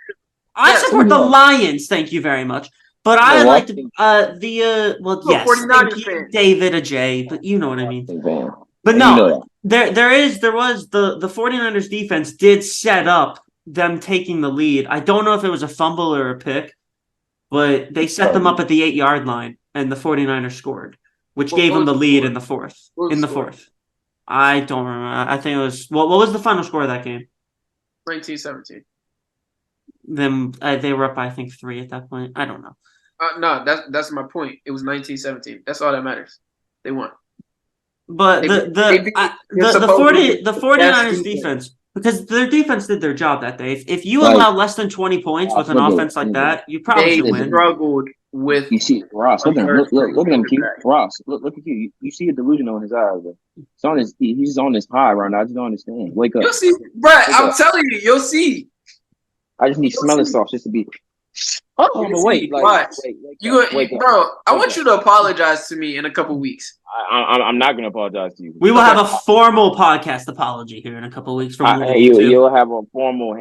Speaker 1: I
Speaker 2: yes,
Speaker 1: support
Speaker 3: who
Speaker 1: the
Speaker 3: knows?
Speaker 1: Lions. Thank you very much. But I
Speaker 3: The
Speaker 1: like to
Speaker 3: what?
Speaker 1: well,
Speaker 2: You're a
Speaker 1: yes,
Speaker 2: 49ers
Speaker 1: thank you,
Speaker 2: fan.
Speaker 1: David a J, but you know what I mean.
Speaker 3: Fan.
Speaker 1: But
Speaker 3: You
Speaker 1: no,
Speaker 3: know that.
Speaker 1: there was the 49ers defense did set up them taking the lead. I don't know if it was a fumble or a pick, but they set them up at the 8-yard line and the 49ers scored, which
Speaker 2: What
Speaker 1: gave them
Speaker 2: was
Speaker 1: the
Speaker 2: the
Speaker 1: lead
Speaker 2: score?
Speaker 1: in the fourth.
Speaker 2: What was
Speaker 1: In
Speaker 2: the
Speaker 1: the
Speaker 2: score?
Speaker 1: fourth. I don't remember. I think it was what was the final score of that game?
Speaker 2: 1917.
Speaker 1: Then they were up by, I think 3 at that point. I don't know.
Speaker 2: No, that's my point. It was 1917. That's all that matters. They won.
Speaker 1: But
Speaker 2: They
Speaker 1: the
Speaker 2: beat- they beat- they're
Speaker 1: the
Speaker 2: supposedly
Speaker 1: 49ers
Speaker 2: best
Speaker 1: defense, because their defense did their job that day. If you
Speaker 3: Like-
Speaker 1: allow less than 20 points with an
Speaker 3: Look at-
Speaker 1: offense like
Speaker 3: look
Speaker 1: that, you probably
Speaker 2: They
Speaker 1: should win.
Speaker 2: struggled with.
Speaker 3: You see, Ross, look at him. Look at him, Q. Ross, look at you. You see a delusion on his eyes, bro. It's on his. He's on his high right now. I just don't understand. Wake up.
Speaker 2: You'll see, bro. I'm telling you, you'll see.
Speaker 3: I just need smelling sauce just to be. Oh, but wait,
Speaker 2: Watch.
Speaker 3: wait,
Speaker 2: Bro, I
Speaker 3: wait,
Speaker 2: want you to apologize to me in a couple weeks.
Speaker 3: I'm not gonna apologize to you.
Speaker 1: We will have a formal podcast apology here in a couple of weeks from
Speaker 3: You'll have a formal.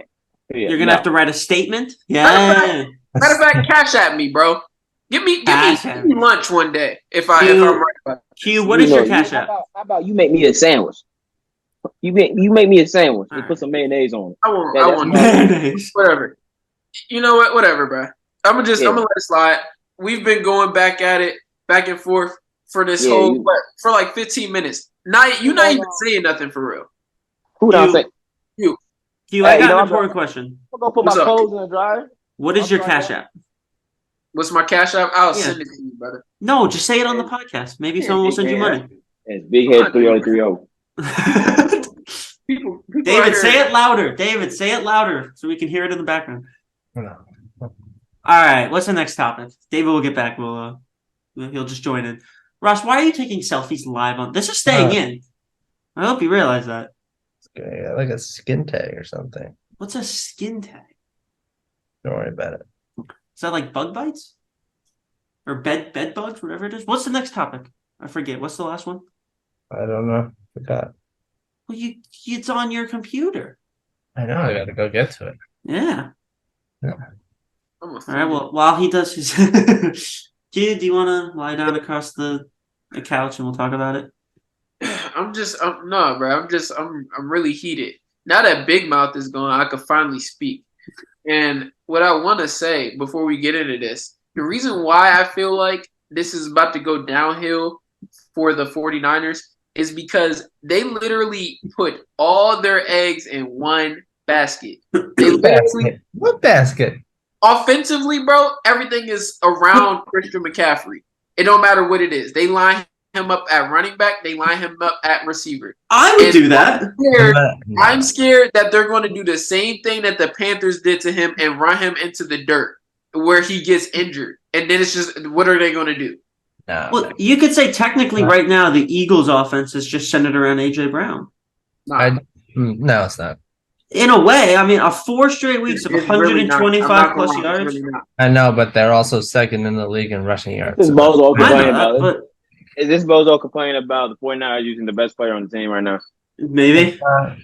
Speaker 1: You're gonna have to write a statement. Yeah.
Speaker 2: Matter of fact, cash at me, bro. Give me lunch one day if I'm right about it.
Speaker 1: Q, what is your cash app?
Speaker 3: How about you make me a sandwich? You make me a sandwich and put some mayonnaise on it.
Speaker 2: I want mayonnaise. Whatever. You know what? Whatever, bro. I'm gonna let it slide. We've been going back at it, back and forth for this for like 15 minutes. You're not even saying nothing for real.
Speaker 3: Who don't say?
Speaker 1: Q, I got an important question.
Speaker 3: I'm gonna put my clothes in the dryer.
Speaker 1: What is your cash app?
Speaker 2: What's my cash app? I'll send it to you, brother.
Speaker 1: No, just say it on the podcast. Maybe someone will send you money.
Speaker 3: It's Big Head 3030.
Speaker 1: David, say it louder. David, say it louder so we can hear it in the background.
Speaker 4: No.
Speaker 1: All right, what's the next topic? David will get back. He'll just join in. Ross, why are you taking selfies live on? This is staying in. I hope you realize that.
Speaker 4: Okay, like a skin tag or something.
Speaker 1: What's a skin tag?
Speaker 4: Don't worry about it.
Speaker 1: Is that like bug bites? Or bed bugs, whatever it is? What's the next topic? I forget. What's the last one?
Speaker 4: I don't know. Forgot.
Speaker 1: Well, it's on your computer.
Speaker 4: I know. I gotta go get to it.
Speaker 1: Yeah.
Speaker 4: Yeah.
Speaker 1: All right. Well, while he does his, Q, do you want to lie down across the couch and we'll talk about it?
Speaker 2: I'm really heated. Now that Big Mouth is gone, I could finally speak. And what I want to say before we get into this, the reason why I feel like this is about to go downhill for the 49ers is because they literally put all their eggs in one basket.
Speaker 4: What basket?
Speaker 2: Offensively, bro, everything is around Christian McCaffrey. It don't matter what it is. They line him up at running back. They line him up at receiver.
Speaker 1: I would do that.
Speaker 2: I'm scared that they're going to do the same thing that the Panthers did to him and run him into the dirt where he gets injured. And then it's just, what are they going to do?
Speaker 4: No.
Speaker 1: Well, you could say technically right now the Eagles' offense is just centered around A.J. Brown.
Speaker 4: No, it's not.
Speaker 1: In a way, I mean, 4 straight weeks of 125 plus yards.
Speaker 2: Really
Speaker 4: I know, but they're also second in the league in rushing yards.
Speaker 3: Is this Bozo complaining about it?
Speaker 1: But
Speaker 3: Is this Bozo complaining about the 49ers using the best player on the team right now?
Speaker 1: maybe.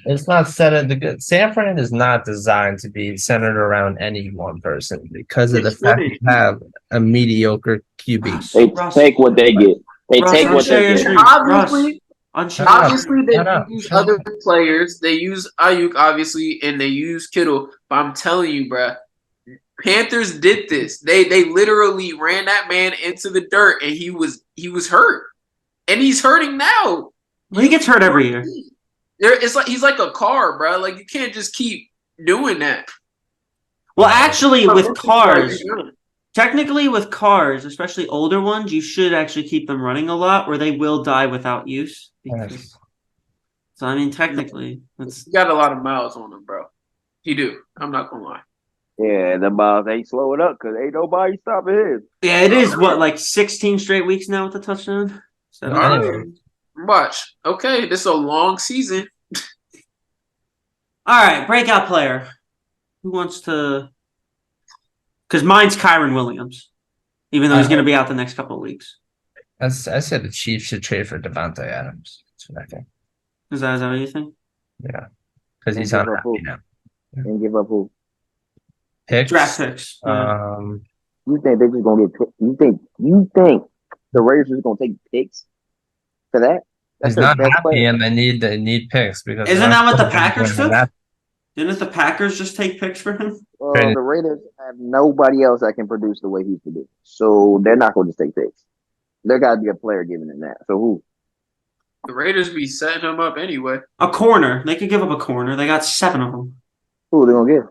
Speaker 4: It's not centered. San Fran is not designed to be centered around any one person because of the fact you have a mediocre QB.
Speaker 3: They take what they get. They take what they get.
Speaker 2: Obviously, they use other players. They use Ayuk, obviously, and they use Kittle. But I'm telling you, bruh, Panthers did this. They literally ran that man into the dirt, and he was hurt, and he's hurting now.
Speaker 1: Well, he gets hurt every year.
Speaker 2: It's like he's like a car, bruh. Like you can't just keep doing that.
Speaker 1: Well, actually, with cars, technically with cars, especially older ones, you should actually keep them running a lot, or they will die without use.
Speaker 4: Yes.
Speaker 1: So I mean, technically,
Speaker 2: He got a lot of miles on him, bro. He do. I'm not gonna lie.
Speaker 3: Yeah, the balls ain't slowing up because ain't nobody stopping his.
Speaker 1: yeah, it is what, like 16 straight weeks now with the touchdown. So,
Speaker 4: Anyway.
Speaker 2: Watch. Okay, this is a long season.
Speaker 1: all right, breakout player. Who wants to? Because mine's Kyron Williams, even though he's going to be out the next couple of weeks.
Speaker 4: I said the Chiefs should trade for Devontae Adams. That's what I think.
Speaker 1: Is that what you think?
Speaker 4: Yeah, because he's
Speaker 3: Don't
Speaker 4: unhappy
Speaker 3: give up
Speaker 4: now.
Speaker 3: And give up who?
Speaker 4: Picks.
Speaker 1: Draft picks.
Speaker 3: You think they're just gonna get? You think the Raiders are gonna take picks for that?
Speaker 4: He's not happy, and they need picks because
Speaker 1: Isn't that what the Packers took? Didn't the Packers just take picks for him?
Speaker 3: The Raiders have nobody else that can produce the way he produced, so they're not going to take picks. There got to be a player giving them that. So who?
Speaker 2: The Raiders be setting him up anyway.
Speaker 1: A corner. They could give up a corner. They got 7 of them.
Speaker 3: Who are they gonna give?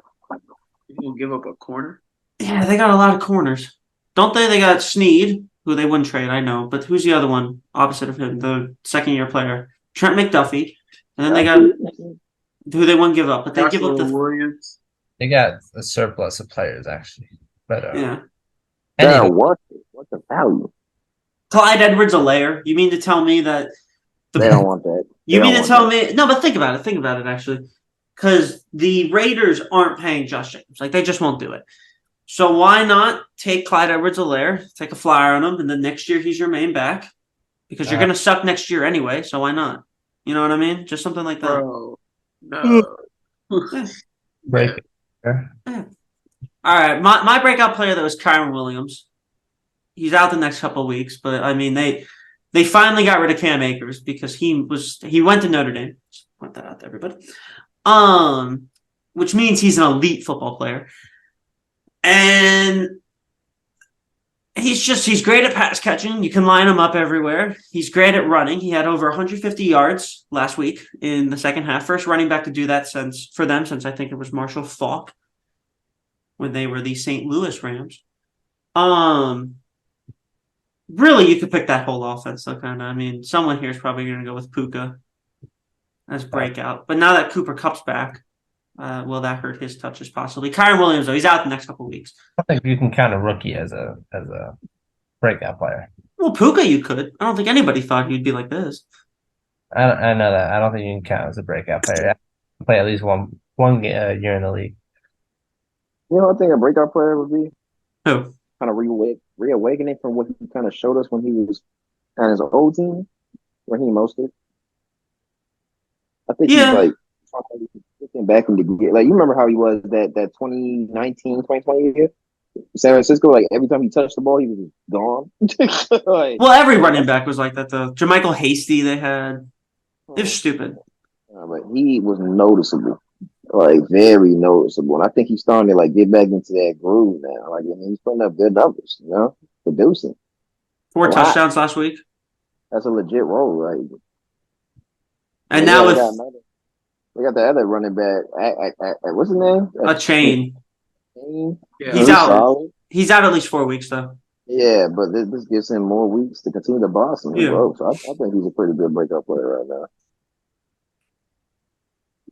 Speaker 2: You gonna give up a corner?
Speaker 1: Yeah, they got a lot of corners. Don't they? They got Snead, who they wouldn't trade, I know. But who's the other one opposite of him, the second-year player? Trent McDuffie. And then they got who they wouldn't give up. But they give up the
Speaker 2: Williams.
Speaker 4: They got a surplus of players, actually. But
Speaker 1: yeah.
Speaker 3: Yeah,
Speaker 4: anyway,
Speaker 3: what's the value?
Speaker 1: Clyde Edwards-Helaire. You mean to tell me that
Speaker 3: They don't want that.
Speaker 1: You mean to tell me? No, but think about it. Think about it, actually. Because the Raiders aren't paying Josh Jacobs. Like, they just won't do it. So why not take Clyde Edwards-Helaire, take a flyer on him, and then next year he's your main back because you're gonna suck next year anyway. So why not? You know what I mean? Just something like that.
Speaker 2: Bro, no.
Speaker 4: Break.
Speaker 1: Yeah. All right, my breakout player though is Kyron Williams. He's out the next couple of weeks, but I mean they finally got rid of Cam Akers because he went to Notre Dame. Just point that out to everybody. Which means he's an elite football player. And he's great at pass catching. You can line him up everywhere. He's great at running. He had over 150 yards last week in the second half. First running back to do that since I think it was Marshall Faulk when they were the St. Louis Rams. Really, you could pick that whole offense. So kind of, I mean, someone here is probably going to go with Puka as breakout. But now that Cooper Kupp's back, will that hurt his touches possibly? Kyron Williams, though, he's out the next couple of weeks.
Speaker 4: I think you can count a rookie as a breakout player.
Speaker 1: Well, Puka, you could. I don't think anybody thought he'd be like this.
Speaker 4: I know that. I don't think you can count as a breakout player. You have to play at least one year in the league.
Speaker 3: You know, I think a breakout player would be
Speaker 1: Who?
Speaker 3: kind of reawakening from what he kind of showed us when he was on his old team, Raheem Mostert. I think he's like getting back into gear. Like, you remember how he was that 2019, 2020 year? San Francisco, like every time he touched the ball, he was gone. Like,
Speaker 1: Well, every running back was like that, though. Jermichael Hasty, they had. They're stupid.
Speaker 3: but he was noticeable, like very noticeable. And I think he's starting to like get back into that groove now. Like, I mean, he's putting up good numbers, you know, producing.
Speaker 1: 4 touchdowns last week.
Speaker 3: That's a legit role, right?
Speaker 1: And now
Speaker 3: we got the other running back. What's his name?
Speaker 1: a chain.
Speaker 2: Yeah.
Speaker 1: He's out. Solid. He's out at least 4 weeks, though.
Speaker 3: Yeah, but this gives him more weeks to continue to boss him. So I think he's a pretty good breakout player right now.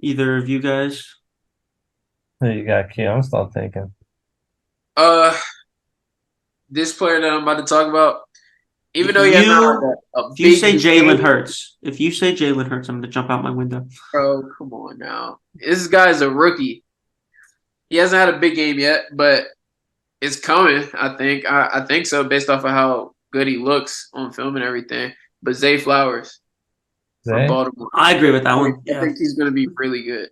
Speaker 1: Either of you guys?
Speaker 4: Who you got, Q? I'm still thinking.
Speaker 2: This player that I'm about to talk about, even though he has
Speaker 1: if you say Jalen Hurts, I'm going to jump out my window.
Speaker 2: Bro, come on now. This guy's a rookie. He hasn't had a big game yet, but it's coming, I think. I think so, based off of how good he looks on film and everything. But Zay Flowers from Baltimore.
Speaker 1: I agree with that one.
Speaker 2: I think he's going to be really good.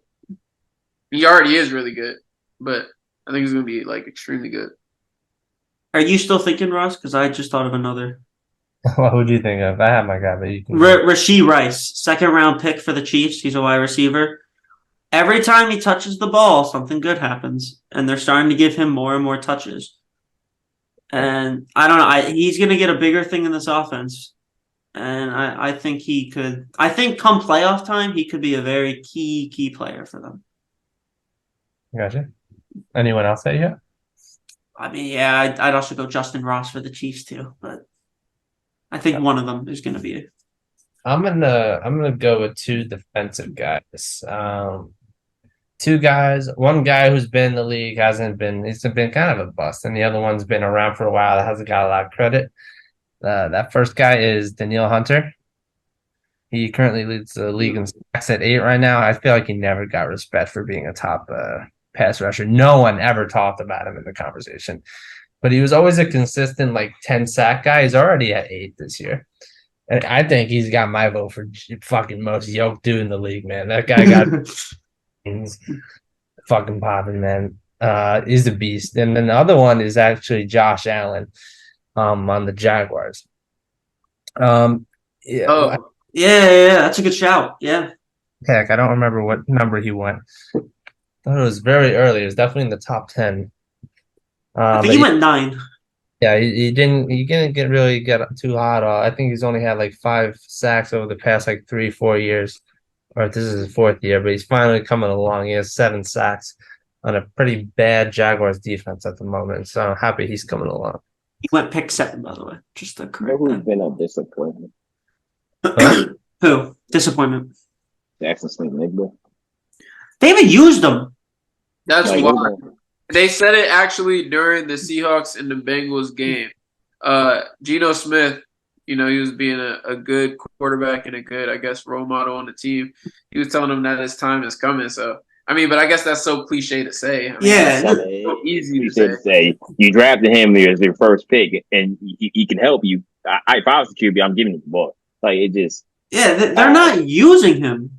Speaker 2: He already is really good, but I think he's going to be like extremely good.
Speaker 1: Are you still thinking, Ross? Because I just thought of another.
Speaker 4: Well, who do you think of? I have my guy, but you can.
Speaker 1: Rashee Rice, 2nd-round pick for the Chiefs. He's a wide receiver. Every time he touches the ball, something good happens, and they're starting to give him more and more touches. And I don't know. He's going to get a bigger thing in this offense, and I think he could. I think come playoff time, he could be a very key player for them.
Speaker 4: Gotcha. Anyone else that you have?
Speaker 1: I mean, yeah, I'd also go Justin Ross for the Chiefs too, but I think one of them is going to be it.
Speaker 4: I'm gonna go with 2 defensive guys. 2 guys. One guy who's been in the league he's been kind of a bust, and the other one's been around for a while. That hasn't got a lot of credit. That first guy is Danielle Hunter. He currently leads the league in sacks at 8 right now. I feel like he never got respect for being a top pass rusher. No one ever talked about him in the conversation, but he was always a consistent like 10 sack guy. He's already at 8 this year. And I think he's got my vote for fucking most yoked dude in the league, man. That guy got fucking popping, man. He's a beast. And then the other one is actually Josh Allen on the Jaguars.
Speaker 1: Yeah, that's a good shout. Yeah.
Speaker 4: Heck, I don't remember what number he went. I thought it was very early. It was definitely in the top 10.
Speaker 1: I think he went 9.
Speaker 4: Yeah, he didn't really get too hot. I think he's only had like 5 sacks over the past like 3-4 years, or this is his 4th year. But he's finally coming along. He has 7 sacks on a pretty bad Jaguars defense at the moment. So I'm happy he's coming along.
Speaker 1: He went pick 7, by the way. Just to correct
Speaker 3: who's been a disappointment?
Speaker 1: Who? Disappointment.
Speaker 3: Jackson Smith-Njigba.
Speaker 1: They haven't used him.
Speaker 2: That's why. They said it actually during the Seahawks and the Bengals game. Geno Smith, he was being a good quarterback and a good, I guess, role model on the team. He was telling them that his time is coming. So I mean, but I guess that's so cliche to say. I mean,
Speaker 1: Yeah.
Speaker 2: it's so easy to
Speaker 3: You
Speaker 2: say.
Speaker 3: should say you drafted him as your first pick, and he can help you. If I was the QB, I'm giving him the ball. Like it just,
Speaker 1: Yeah, they're not using him.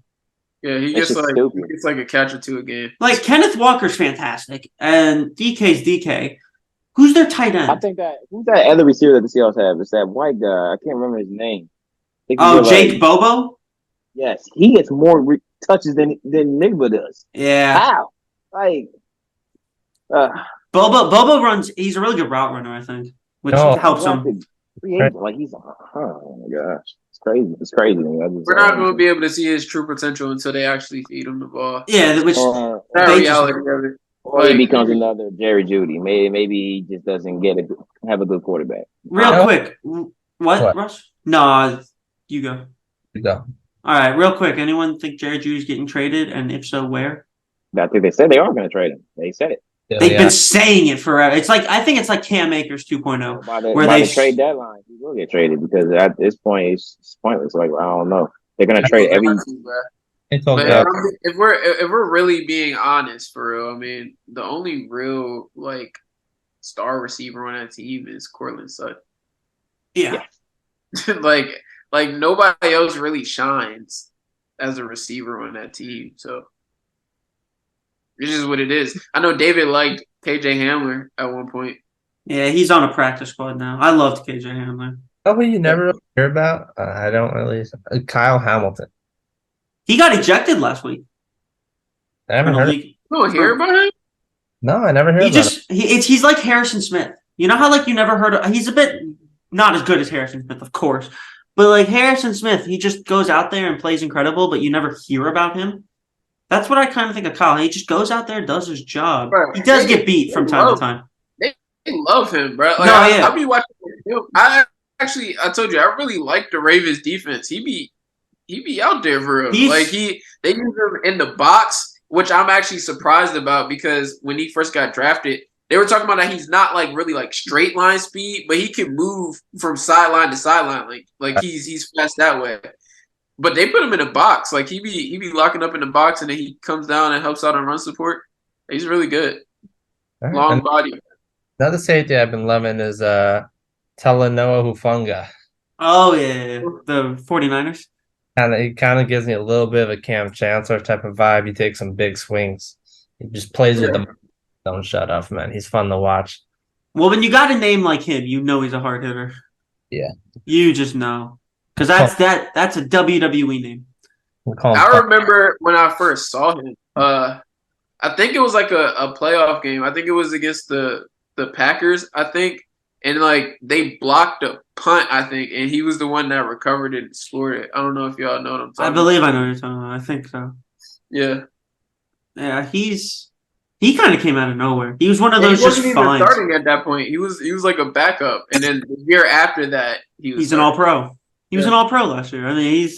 Speaker 2: Yeah, he
Speaker 3: That's
Speaker 2: gets
Speaker 3: just
Speaker 2: like
Speaker 3: stupid.
Speaker 2: he gets like a catch or two a game.
Speaker 1: Like Kenneth Walker's fantastic, and DK's DK. Who's their tight
Speaker 3: I
Speaker 1: end?
Speaker 3: think that who's that other receiver that the Seahawks have? It's that white guy. I can't remember his name. They can
Speaker 1: Oh,
Speaker 3: get,
Speaker 1: Jake
Speaker 3: like-
Speaker 1: Bobo.
Speaker 3: Yes, he gets more touches than Nigba does.
Speaker 1: Yeah,
Speaker 3: How? Like, uh,
Speaker 1: Bobo runs. He's a really good route runner, I think, which
Speaker 4: No.
Speaker 1: helps him.
Speaker 3: drafted free agent, like he's oh my gosh, it's crazy. It's crazy.
Speaker 2: We're not going to be able to see his true potential until they actually feed him the ball.
Speaker 1: Yeah, which
Speaker 3: Or
Speaker 2: Not
Speaker 1: They
Speaker 2: reality of it.
Speaker 3: he
Speaker 2: Like-
Speaker 3: becomes another Jerry Judy. Maybe he just doesn't have a good quarterback.
Speaker 1: real
Speaker 4: No.
Speaker 1: quick. What,
Speaker 4: What?
Speaker 1: Russ? No, you go.
Speaker 4: You go.
Speaker 1: All right, real quick. Anyone think Jared Judy's getting traded, and if so, where?
Speaker 3: I think they said they are going to trade him. They said it
Speaker 1: They've been saying it forever. It's like I think it's like Cam Akers 2.0.
Speaker 3: by the,
Speaker 1: Where
Speaker 3: by
Speaker 1: they
Speaker 3: the trade deadline. He will get traded because at this point it's pointless. Like I don't know. They're going to trade every.
Speaker 4: It's all
Speaker 2: But
Speaker 4: good.
Speaker 2: if we're really being honest for real, I mean, the only real like star receiver on that team is Cortland Sutton.
Speaker 1: Yeah.
Speaker 2: like nobody else really shines as a receiver on that team. So it's just what it is. I know David liked KJ Hamler at one point.
Speaker 1: Yeah, he's on a practice squad now. I loved KJ Hamler.
Speaker 4: Oh, you never really hear about? I don't really. Kyle Hamilton.
Speaker 1: He got ejected last week.
Speaker 4: I haven't
Speaker 1: from the
Speaker 4: heard.
Speaker 1: league.
Speaker 2: You don't hear about him?
Speaker 4: No, I never heard
Speaker 1: He
Speaker 4: about
Speaker 1: just he's like Harrison Smith. You know how like you never heard of, he's a bit not as good as Harrison Smith, of course. But like Harrison Smith, he just goes out there and plays incredible, but you never hear about him. That's what I kind of think of Kyle. He just goes out there, does his job.
Speaker 2: Bro,
Speaker 1: He does
Speaker 2: they-
Speaker 1: get beat from
Speaker 2: they
Speaker 1: time to
Speaker 2: love-
Speaker 1: time.
Speaker 2: I love him, bro. Like,
Speaker 1: No, yeah.
Speaker 2: I be watching him. I told you, I really like the Ravens defense. He be out there for real.
Speaker 1: He's-
Speaker 2: They use him in the box, which I'm actually surprised about because when he first got drafted, they were talking about that he's not like really like straight line speed, but he can move from sideline to sideline. Like he's fast that way. But they put him in a box. Like he be locking up in the box and then he comes down and helps out on run support. He's really good.
Speaker 4: it.
Speaker 2: Long
Speaker 4: And
Speaker 2: body.
Speaker 4: another safety I've been loving is Talanoa Hufanga.
Speaker 1: Oh yeah. The 49ers.
Speaker 4: He kind of gives me a little bit of a Cam Chancellor type of vibe. He takes some big swings. He just plays with them. Don't shut up, man. He's fun to watch.
Speaker 1: Well, when you got a name like him, you know he's a hard hitter.
Speaker 4: Yeah.
Speaker 1: You just know. Because that's a WWE name.
Speaker 4: We call him
Speaker 2: I
Speaker 4: Puck.
Speaker 2: remember when I first saw him. I think it was like a playoff game. I think it was against the Packers. I think, and like they blocked a punt. I think, and he was the one that recovered it and scored it. I don't know if y'all know what I'm talking.
Speaker 1: I believe I know what you're talking about. I think so.
Speaker 2: About. Yeah,
Speaker 1: Yeah, he kind of came out of nowhere. He was one of
Speaker 2: he
Speaker 1: those
Speaker 2: wasn't
Speaker 1: just
Speaker 2: even
Speaker 1: finds.
Speaker 2: starting at that point. He was like a backup, and then the year after that, he was.
Speaker 1: He's an all-pro. He was
Speaker 2: Yeah.
Speaker 1: an all-pro last year. I mean,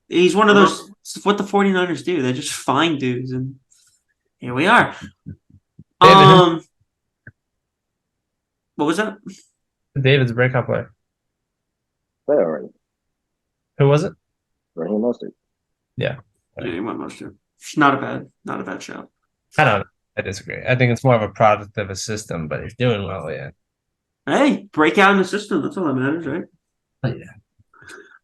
Speaker 1: he's one of those. What the 49ers do, they just find dudes, and here we are. What was that?
Speaker 4: David's breakout player.
Speaker 3: Play already.
Speaker 4: Who was it?
Speaker 3: Raheem Mostert.
Speaker 1: Yeah, he went most of it. It's not a bad show.
Speaker 4: I don't know. I disagree. I think it's more of a product of a system, but he's doing well, yeah.
Speaker 1: Hey, break out in the system. That's all that matters, right?
Speaker 4: Oh, yeah.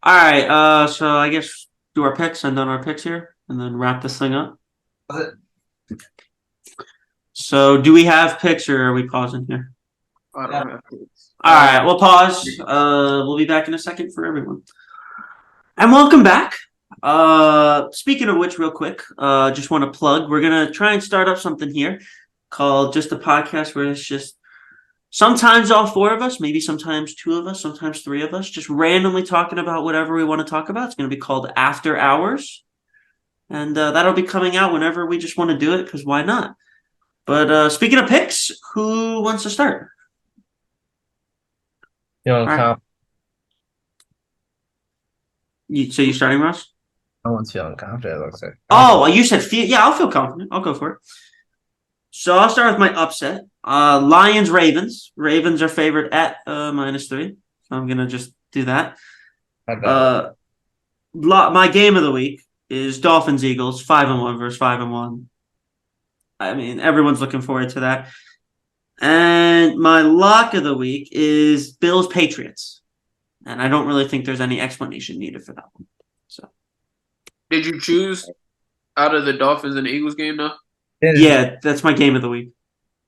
Speaker 1: All right. So I guess do our picks and then our picks here, and then wrap this thing up. So, do we have picks or are we pausing here?
Speaker 2: I don't know.
Speaker 1: All right, we'll pause. We'll be back in a second for everyone. And welcome back. Speaking of which, real quick, just want to plug. We're gonna try and start up something here called Just a Podcast, where it's just sometimes all four of us, maybe sometimes two of us, sometimes three of us, just randomly talking about whatever we want to talk about. It's gonna be called After Hours, and that'll be coming out whenever we just want to do it, because why not? But speaking of picks, who wants to start?
Speaker 4: You know,
Speaker 1: All right.
Speaker 4: comp.
Speaker 1: So you starting, Ross?
Speaker 4: No one's feeling confident, it looks like.
Speaker 1: Oh, you said feel. Yeah, I'll feel confident. I'll go for it. So I'll start with my upset. Lions, Ravens. Ravens are favored at -3. So I'm gonna just do that. My game of the week is Dolphins, Eagles, 5-1 versus 5-1. I mean, everyone's looking forward to that. And my lock of the week is Bills Patriots. And I don't really think there's any explanation needed for that one. So
Speaker 2: Did you choose out of the Dolphins and Eagles game though?
Speaker 1: yeah, that's my game of the week.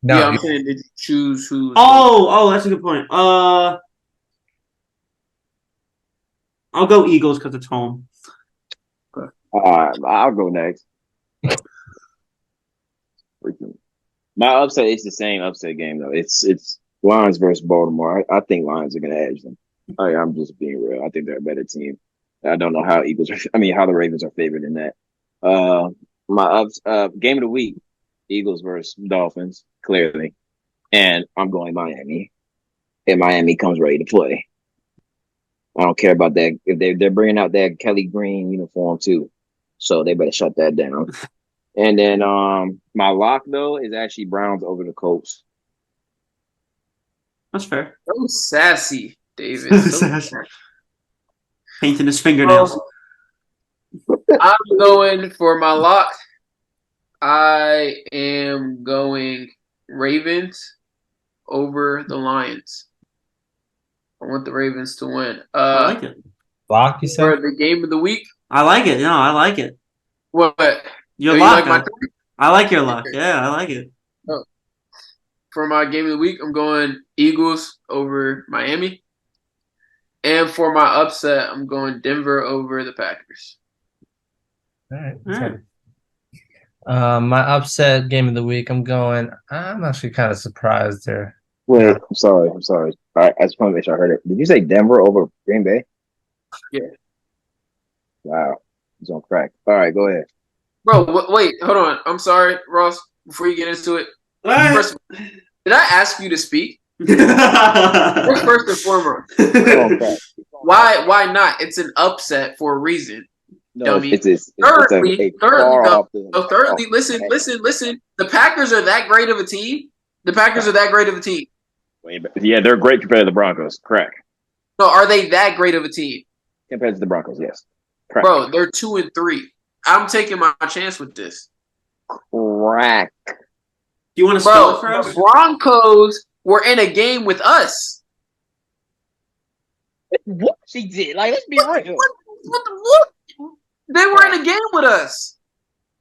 Speaker 4: No,
Speaker 2: Yeah, I'm saying did you choose who?
Speaker 1: Oh, that's a good point. I'll go Eagles because it's home.
Speaker 3: I'll go next. Freaking- My upset is the same upset game though. It's Lions versus Baltimore. I think Lions are gonna edge them. I'm just being real. I think they're a better team. I don't know how how the Ravens are favored in that. My game of the week, Eagles versus Dolphins, clearly. And I'm going Miami. And Miami comes ready to play. I don't care about that. If they're bringing out that Kelly Green uniform too. So they better shut that down. And then my lock though is actually Browns over the Colts.
Speaker 1: That's fair.
Speaker 2: So sassy, David. So
Speaker 1: Sassy. Painting his fingernails.
Speaker 2: I'm going for my lock. I am going Ravens over the Lions. I want the Ravens to win.
Speaker 1: I like it.
Speaker 4: lock, you
Speaker 2: For
Speaker 4: said?
Speaker 2: the game of the week,
Speaker 1: I like it. No, I like it.
Speaker 2: what?
Speaker 1: Your
Speaker 2: You
Speaker 1: lock.
Speaker 2: like my
Speaker 1: I like your lock. Yeah, I like it.
Speaker 2: For my game of the week, I'm going Eagles over Miami. And for my upset, I'm going Denver over the Packers.
Speaker 4: All right.
Speaker 1: All right.
Speaker 4: My upset game of the week, I'm actually kind of surprised there.
Speaker 3: Wait,
Speaker 4: Yeah.
Speaker 3: I'm sorry. All right, I just want to make sure I heard it. Did you say Denver over Green Bay?
Speaker 2: Yeah.
Speaker 3: Wow. He's on crack. All right, go ahead.
Speaker 2: Bro, wait, hold on. I'm sorry, Ross, before you get into it. First, did I ask you to speak? That's first and foremost.
Speaker 3: He's on crack.
Speaker 2: Why not? It's an upset for a reason.
Speaker 3: No,
Speaker 2: Dummy.
Speaker 3: it's
Speaker 2: Thirdly,
Speaker 3: far
Speaker 2: though.
Speaker 3: off the-
Speaker 2: So thirdly, listen. The Packers are that great of a team.
Speaker 3: Yeah, they're great compared to the Broncos. Correct.
Speaker 2: No, are they that great of a team?
Speaker 3: Compared to the Broncos, yes. Correct.
Speaker 2: Bro, they're 2-3. I'm taking my chance with this.
Speaker 3: Crack.
Speaker 1: Do you want to spell
Speaker 2: Bro,
Speaker 1: it for
Speaker 2: the
Speaker 1: us?
Speaker 2: Broncos were in a game with us.
Speaker 3: Washington. Like, let's be real.
Speaker 2: What? They were in a game with us.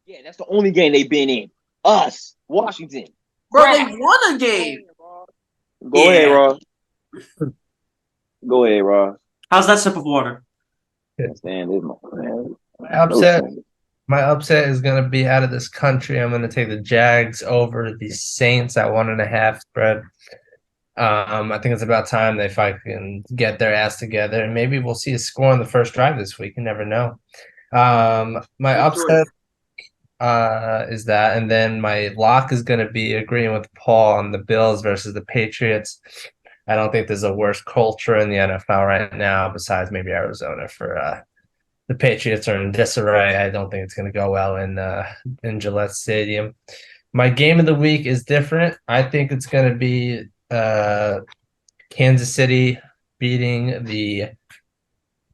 Speaker 3: Yeah, that's the only game they've been in. Us. Washington.
Speaker 2: Bro,
Speaker 3: Crack.
Speaker 2: they won a game.
Speaker 3: Go ahead, Ross. Go ahead, Ross.
Speaker 1: How's that sip of water?
Speaker 3: Man, this man.
Speaker 4: My upset is going to be out of this country. I'm going to take the Jags over the Saints at 1.5 spread. I think it's about time they fucking get their ass together, and maybe we'll see a score on the first drive this week. You never know. My upset is that, and then my lock is going to be agreeing with Paul on the Bills versus the Patriots. I don't think there's a worse culture in the NFL right now besides maybe Arizona for the Patriots are in disarray. I don't think it's going to go well in Gillette Stadium. My game of the week is different. I think it's going to be Kansas City beating the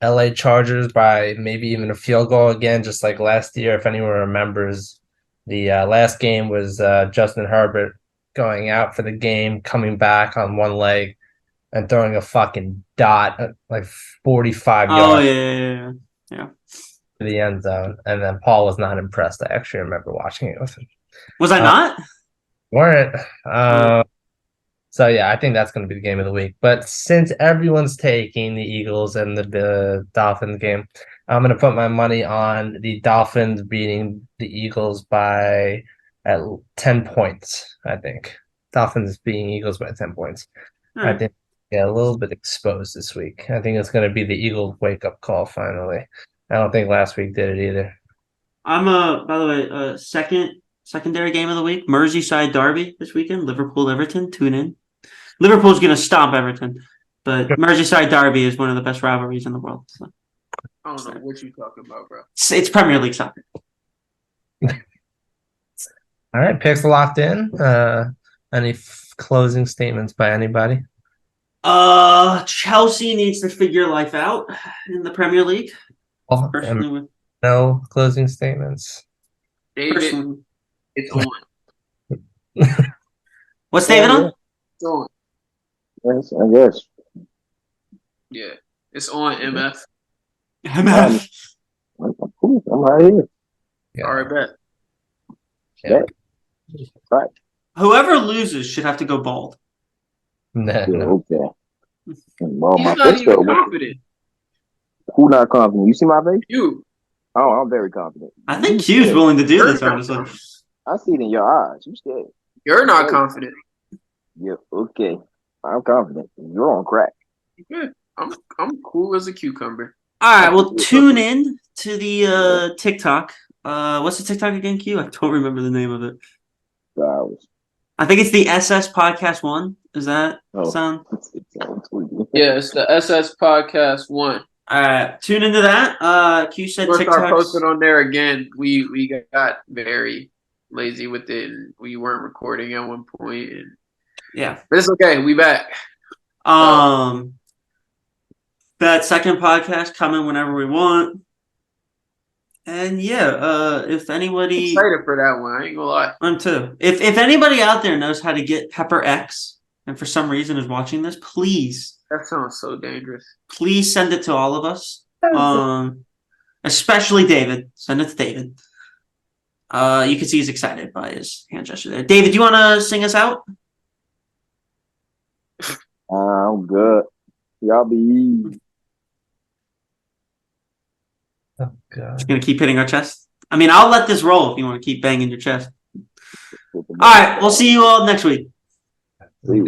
Speaker 4: LA Chargers by maybe even a field goal again, just like last year. If anyone remembers, the last game was Justin Herbert going out for the game, coming back on one leg, and throwing a fucking dot like 45
Speaker 1: Oh
Speaker 4: yards
Speaker 1: yeah.
Speaker 4: to the end zone. And then Paul was not impressed. I actually remember watching it with him.
Speaker 1: Was I not?
Speaker 4: Weren't. So yeah, I think that's going to be the game of the week. But since everyone's taking the Eagles and the Dolphins game, I'm going to put my money on the Dolphins beating the Eagles by at 10 points. I think Dolphins beating Eagles by 10 points. I think a little bit exposed this week. I think it's going to be the Eagles wake up call finally. I don't think last week did it either.
Speaker 1: I'm by the way, secondary game of the week, Merseyside derby this weekend, Liverpool-Everton. Tune in. Liverpool's going to stomp Everton, but Merseyside derby is one of the best rivalries in the world. So.
Speaker 2: I don't know what you're talking about, bro.
Speaker 1: It's Premier League soccer.
Speaker 4: All right, picks locked in. Any closing statements by anybody?
Speaker 1: Chelsea needs to figure life out in the Premier League. Personally,
Speaker 4: No closing statements.
Speaker 2: David, it's on.
Speaker 1: What's David on?
Speaker 2: It's on.
Speaker 3: Yes, I guess.
Speaker 2: Yeah, it's on MF.
Speaker 1: MF.
Speaker 3: I'm cool. I'm right here.
Speaker 4: Yeah.
Speaker 2: All right, bet.
Speaker 4: Yeah.
Speaker 3: Right.
Speaker 1: Whoever loses should have to go bald.
Speaker 4: No,
Speaker 3: Yeah,
Speaker 4: no.
Speaker 3: okay. Well,
Speaker 2: He's
Speaker 3: my
Speaker 2: not
Speaker 3: face
Speaker 2: even
Speaker 3: though.
Speaker 2: confident.
Speaker 3: Who not confident? You see my face?
Speaker 2: You.
Speaker 3: Oh, I'm very confident.
Speaker 1: I think
Speaker 3: You
Speaker 1: Q's
Speaker 3: scared.
Speaker 1: willing to do
Speaker 2: You're
Speaker 1: this,
Speaker 2: not
Speaker 1: honestly.
Speaker 2: confident.
Speaker 3: I see it in your eyes. You scared.
Speaker 2: You're not confident.
Speaker 3: Yeah, okay. I'm confident. You're on crack.
Speaker 2: Good. I'm cool as a cucumber.
Speaker 1: All right, well, tune in to the TikTok. What's the TikTok again, Q? I don't remember the name of it.
Speaker 3: Flowers.
Speaker 1: I think it's the SS Podcast 1. Is that
Speaker 3: Oh.
Speaker 1: sound?
Speaker 2: Yeah, it's the SS Podcast 1.
Speaker 1: All right, tune into that. Q said
Speaker 2: We'll start
Speaker 1: TikTok.
Speaker 2: posting on there again. We got very lazy with it, and we weren't recording at one point. And
Speaker 1: Yeah.
Speaker 2: but it's okay. We back.
Speaker 1: That second podcast coming whenever we want. And yeah, if anybody,
Speaker 2: Excited for that one. I ain't gonna lie.
Speaker 1: I'm too. If anybody out there knows how to get Pepper X, and for some reason is watching this, please
Speaker 2: That sounds so dangerous.
Speaker 1: send it to all of us. Especially David. Send it to David. You can see he's excited by his hand gesture there. David, you want to sing us out?
Speaker 3: I'm good. Y'all be easy.
Speaker 4: Oh God.
Speaker 1: Just gonna keep hitting our chest. I mean, I'll let this roll if you want to keep banging your chest. All right, we'll see you all next week.
Speaker 3: See you.